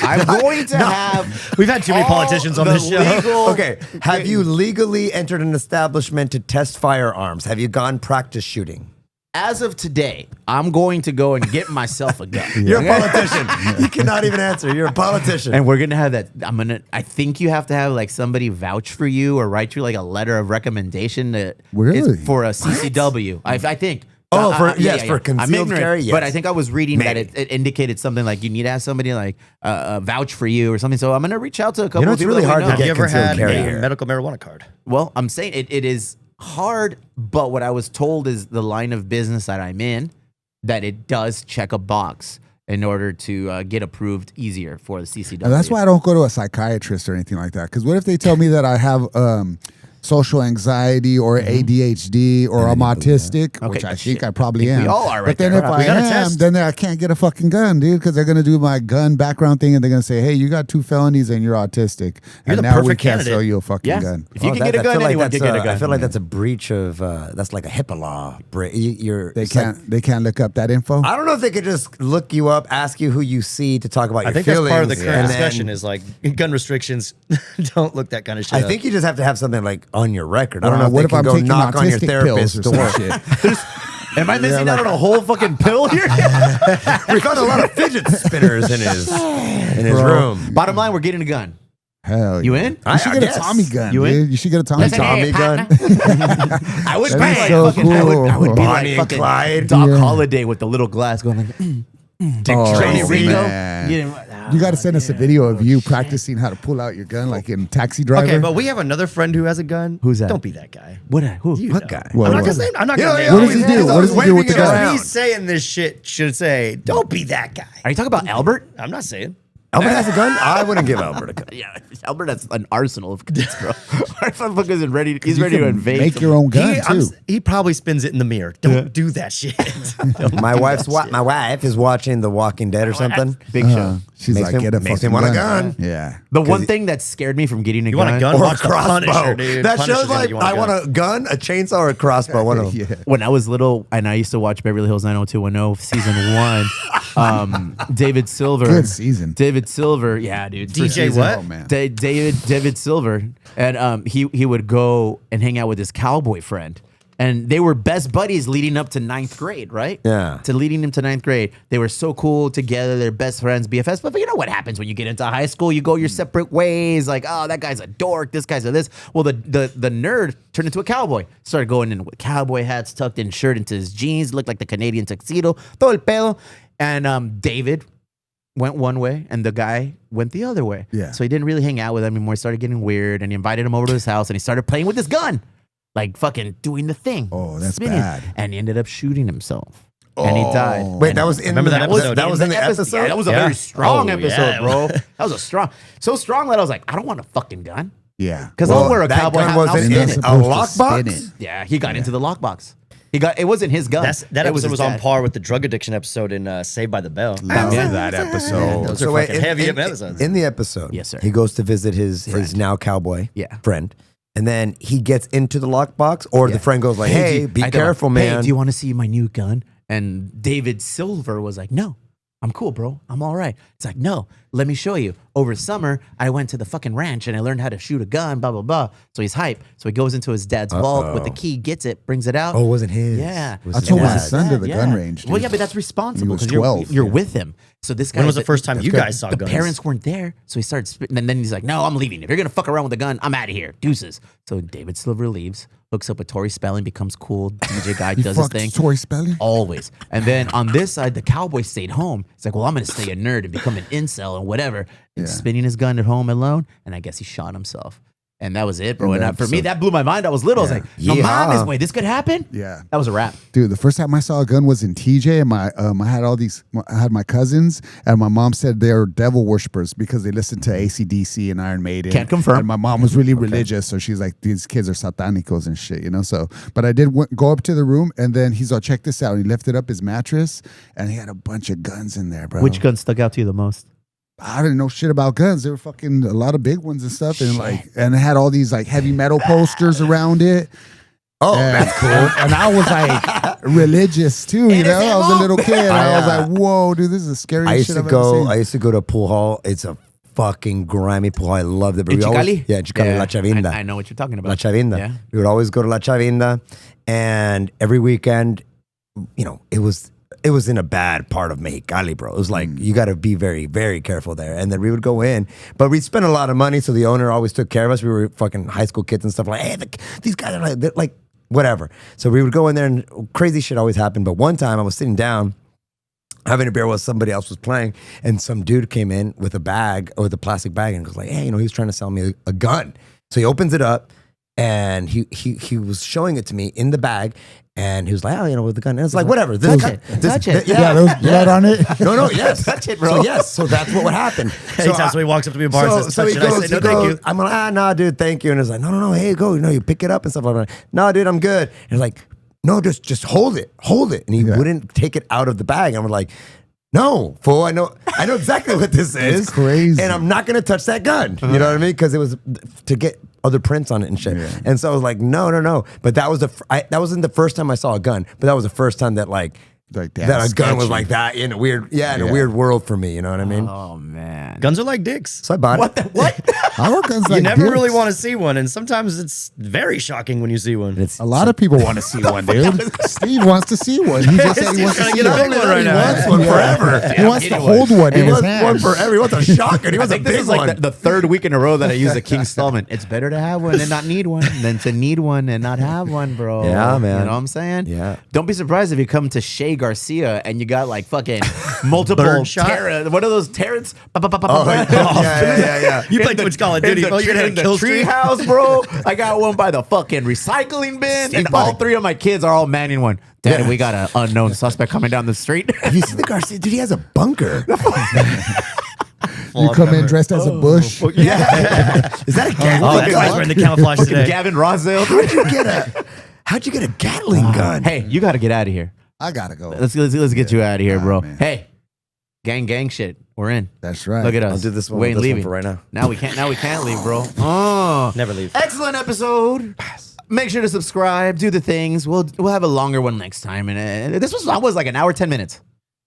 I'm going to have. We've had too many all politicians on the this show. legal- Okay. Have you legally entered an establishment to test firearms? Have you gone practice shooting? As of today, I'm going to go and get myself a gun. You're a politician. You cannot even answer. You're a politician. And we're gonna have that. I think you have to have like somebody vouch for you or write you like a letter of recommendation that Really? is for a CCW. I think. Oh, for I'm concealed ignorant, carry, yes. but I think I was reading that Maybe. it indicated something like you need to have somebody like vouch for you or something. So I'm gonna reach out to a couple. You know, of it's people really that we hard to know. Have you get ever concealed had carry a here. medical marijuana card? Well, I'm saying it is hard, but what I was told is the line of business that I'm in, that it does check a box in order to get approved easier for the CCW. And that's why I don't go to a psychiatrist or anything like that. Because what if they tell me that I have social anxiety or ADHD or I'm autistic, Okay, which I shit. think I probably I think am. we all are right but then there. if We I got a am, test. then I can't get a fucking gun, dude, because they're gonna do my gun background thing and they're gonna say, "Hey, you got 2 felonies and you're autistic, You're and the now we perfect can't candidate." sell you a fucking Yeah. gun." If you can Oh, get a I gun, feel like anyone can that's get a gun. I feel like that's a breach of that's like a HIPAA law. They can't look up that info. I don't know if they could just look you up, ask you who you see to talk about I your think feelings. that's part of the current and then- discussion is like gun restrictions. Don't look that kind of shit I up. think you just have to have something like on your record. I don't know if what they if can I'm go taking knock on your autistic therapist pills or door. some shit? Am I missing out on a whole fucking pill here? We found a lot of fidget spinners in his room. Bottom line, we're getting a gun. Hell You yeah. in? You should I get a guess. Tommy gun, You in? dude. You should get a Tommy Listen, gun. hey, Tommy partner. gun. I would be That'd be like so fucking, I would be Bonnie like and fucking Clyde. Doc Yeah. Holiday with the little glass going like, Oh, Johnny Ringo. man. You didn't- You got to send us a video of you practicing how to pull out your gun, like in Taxi Driver. Okay, but we have another friend who has a gun. Who's that? Don't be that guy. Who? You What know. guy? What, I'm not what? gonna say. I'm not You gonna know, name he What him. does he always- do? he's What always does he do with the waving it gun? around. He's saying this shit should say, "Don't be that guy." Are you talking about Albert? I'm not saying. Albert has a gun? I wouldn't give Albert a gun. Yeah, Albert has an arsenal of guns, bro. Our motherfucker is ready. He's ready to invade. Make your own gun, too. He probably spins it in the mirror. Don't do that shit. My wife is watching The Walking Dead or something. Big show. She's Makes like, me- get a makes me fucking want a gun. gun. Yeah. The one thing that scared me from getting a You gun, want a gun? Or a Watch The Punisher, crossbow. dude. That Punisher's shows gonna like you want a I gun. want a gun, a chainsaw, or a crossbow. One of them. Yeah. when I was little and I used to watch Beverly Hills 90210 season 1, David Silver. Good season. David Silver, yeah, dude. DJ First season. what? Oh, man. David Silver, and he would go and hang out with his cowboy friend, and they were best buddies leading up to 9th grade, right? Yeah. To leading him to 9th grade, they were so cool together. They're best friends, BFFs. But you know what happens when you get into high school? You go your separate ways. Like, oh, that guy's a dork. This guy's a this. Well, the nerd turned into a cowboy. Started going in with cowboy hats, tucked in shirt into his jeans, looked like the Canadian tuxedo, todo el pelo. And David went one way and the guy went the other way. Yeah. So he didn't really hang out with him anymore. He started getting weird and he invited him over to his house and he started playing with his gun. Like fucking doing the thing. Oh, that's spinning. bad. And he ended up shooting himself. And he died. Oh. Wait, And that was in Remember that episode? That was in the episode. Yeah, that was a Yeah. very strong Oh, episode, yeah. bro. That was a strong, so strong that I was like, I don't want a fucking gun. Yeah. Because Well, I'll wear a that cowboy gun hat and I'll wasn't spin in it. a lockbox? Yeah, he got into the lockbox. It wasn't his gun. That It episode his was on dad. par with the drug addiction episode in Saved by the Bell. Love Yeah. that episode. Those are fucking heavy episodes. In the episode, Yes, sir. he goes to visit his now cowboy Yeah. friend. And then he gets into the lockbox, or the friend goes like, "Hey, be careful, man." Hey, do you want to see my new gun? And David Silver was like, no, I'm cool, bro. I'm all right. It's like, no, let me show you. Over summer, I went to the fucking ranch and I learned how to shoot a gun, blah, blah, blah. So he's hype. So he goes into his dad's vault with the key, gets it, brings it out. Oh, it wasn't his. Yeah. It was I his told my dad's. son to the gun range. Well, dude. yeah, but that's responsible was because you're 12. you're with him. So this guy. When was the first time you guys saw the guns? parents weren't there, so he started spitting, and then he's like, "No, I'm leaving. If you're gonna fuck around with a gun, I'm out of here. Deuces." So David Silver leaves, hooks up with Tori Spelling, becomes cool. DJ guy He does his fucked thing. Tori Spelling? Always. And then on this side, the cowboy stayed home. He's like, well, I'm going to stay a nerd and become an incel and whatever. And spinning his gun at home alone. And I guess he shot himself. And that was it, bro. In the And for me, episode. that blew my mind. I was little. I was like, no, Yeah. mom, wait, this could happen? Yeah. That was a wrap. Dude, the first time I saw a gun was in TJ, and I had my cousins, and my mom said they're devil worshippers because they listened to AC/DC and Iron Maiden. Can't confirm. And my mom was really religious, so she's like, these kids are satanicos and shit, you know. So, but I did go up to the room, and then he's all, check this out. And he lifted up his mattress, and he had a bunch of guns in there, bro. Which gun stuck out to you the most? I didn't know shit about guns. There were fucking a lot of big ones and stuff, and and it had all these like heavy metal posters around it. Oh, And, that's cool. and I was like religious too, you know. I was a little kid. And I was like, "Whoa, dude, this is the scariest I used shit to I've go. ever I seen." used to go to pool hall. It's a fucking grimy pool hall. I loved it. But In we always- Chicali? Yeah, Chicali, La Chavinda. I know what you're talking about. La Chavinda. Yeah. We would always go to La Chavinda, and every weekend, you know, it was in a bad part of Mexicali, bro. It was like you got to be very, very careful there. And then we would go in, but we spent a lot of money, so the owner always took care of us. We were fucking high school kids and stuff. Like, hey, these guys are like, they're like whatever. So we would go in there, and crazy shit always happened. But one time, I was sitting down, having a beer while somebody else was playing, and some dude came in with a bag, or with a plastic bag, and goes like, hey, you know, he was trying to sell me a gun. So he opens it up, and he was showing it to me in the bag, and he was like, oh, you know, with the gun. And it's like, whatever. This Touch guy- it. Touch it. Yeah, there was blood on it. No, yes. Touch it, bro. So yes, so that's what would happen. Anytime somebody walks up to me in a bar and says, touch he it, I goes, say, no, thank you. I'm like, nah, dude, thank you. And it's like, no, hey, go, you know, you pick it up and stuff like that. No, dude, I'm good. And he's like, no, just hold it. And he wouldn't take it out of the bag. And I'm like, no, fool, I know exactly what this is. crazy. And I'm not gonna touch that gun. You know what I mean? Because it was to get other prints on it and shit. Yeah. And so I was like, no. But that was that wasn't the first time I saw a gun, but that was the first time that like Like that. That a gun was like that in a weird, in a weird world for me. You know what I mean? Oh man. Guns are like dicks. So I bought What? it. What? Our guns You like never dicks. really want to see one, and sometimes it's very shocking when you see one. It's A lot of people want to see one, dude. Steve wants to see one. He just said he wants to Steve's see trying to get a one. big one right he now. wants one forever. He wants to hold one He in his wants hand. one forever. He wants a shotgun. He I wants a think this big is like one. the third week in a row that I use a King Stallman. It's better to have one and not need one than to need one and not have one, bro. Yeah, man. You know what I'm saying? Yeah. Don't be surprised if you come to Shea Garcia and you got like fucking multiple Birdshot? what are those terrants? yeah. You play too much Call of Duty, bro. You're gonna have a kill tree streak. house, bro. I got one by the fucking recycling bin, Steve, and all three of my kids are all manning one. Daddy, we got an unknown suspect coming down the street. Have you seen the Garcia? Dude, he has a bunker. You come in dressed as a bush. Yeah. Is that a Gatling Oh, that's why he's gun? wearing the camouflage Fucking today. Gavin Rosdale. How'd you get a Gatling gun? Hey, you got to get out of here. I gotta go. Let's get you out of here, bro. man. Hey, gang shit. We're in. That's right. Look at us. I'll do this one. We ain't this one leaving for right now. Now we can't leave, bro. Oh, Never leave. excellent episode. Make sure to subscribe. Do the things. We'll have a longer one next time. And this was like an hour 10 minutes.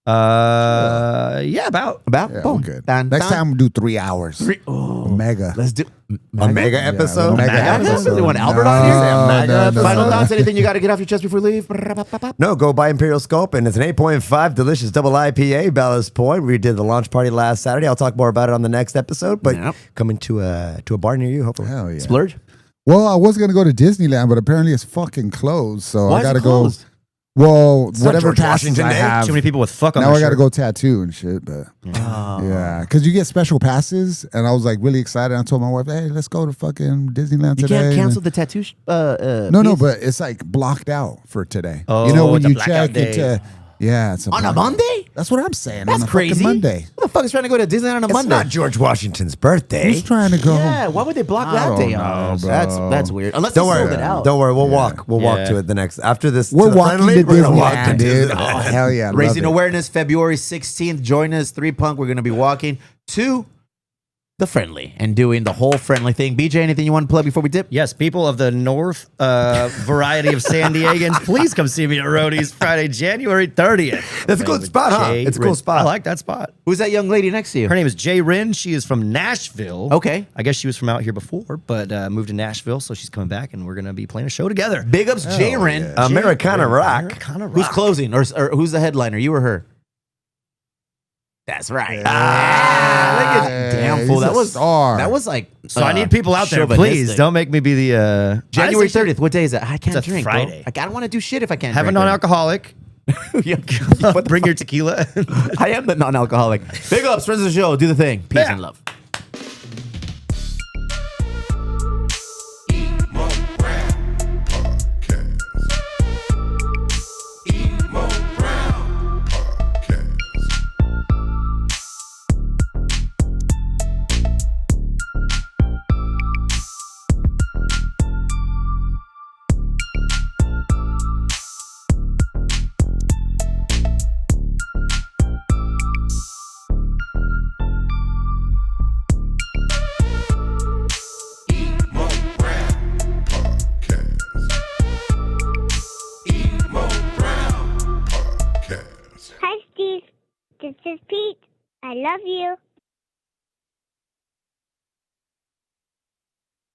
Yeah, about. About Yeah, boom. we're good. Done, Next done. time we'll do 3 hours. Oh, Mega. let's do A mega episode? mega episode. You want Albert on here? Final thoughts? Anything you got to get off your chest before we leave? No, go buy Imperial Scope, and it's an 8.5 delicious double IPA, Ballast Point. We did the launch party last Saturday. I'll talk more about it on the next episode, but Yep. coming to a bar near you, hopefully. Hell yeah. Splurge? Well, I was gonna go to Disneyland, but apparently it's fucking closed. So Why I is gotta it go. closed? Well, not whatever George passes Washington I Day. have. Too many people with fuck on Now their I gotta shirt. go tattoo and shit, but yeah, because you get special passes, and I was like really excited. I told my wife, "Hey, let's go to fucking Disneyland You today." can't cancel And the tattoo. no, piece? but it's like blocked out for today. Oh, you know when it's a you blackout check day. into it's On a blackout. Monday? That's what I'm saying. That's on a crazy. fucking Monday. Who the fuck is trying to go to Disneyland on a It's Monday? not George Washington's birthday. Who's trying to go? Yeah, why would they block I that don't day know, off? bro. That's weird. Unless Don't they worry. sold it out. Don't worry. We'll walk. We'll walk Yeah. to it the next after this. We're to the walking friendly, to we're gonna walk Disneyland, to dude. Disneyland. Oh hell yeah! Raising love it. awareness, February 16th. Join us, 3 Punk. We're going to be walking to the friendly and doing the whole friendly thing. BJ, anything you want to plug before we dip? Yes, people of the north variety of San Diegans, please come see me at Roadie's Friday, January 30th. That's a good spot, huh? Jay It's a cool Rin. spot. I like that spot. Who's that young lady next to you? Her name is Jay Rin. She is from Nashville. Okay. I guess she was from out here before, but moved to Nashville, so she's coming back, and we're going to be playing a show together. Big ups, Jay Rin. Americana Rock. Americana Rock. Who's closing or who's the headliner? You or her? That's right. Look at damn fool. he's That a was star. That was like. So I need people out there, please. chauvinistic. Don't make me be the January honestly, 30th. What day is that? I can't It's a drink. Friday. Bro. I don't want to do shit if I can't. Have a drink non-alcoholic. Yeah. Bring your tequila. I am the non-alcoholic. Big ups, friends of the show. Do the thing. Peace Yeah. and love. Hi, Steve. This is Pete. I love you.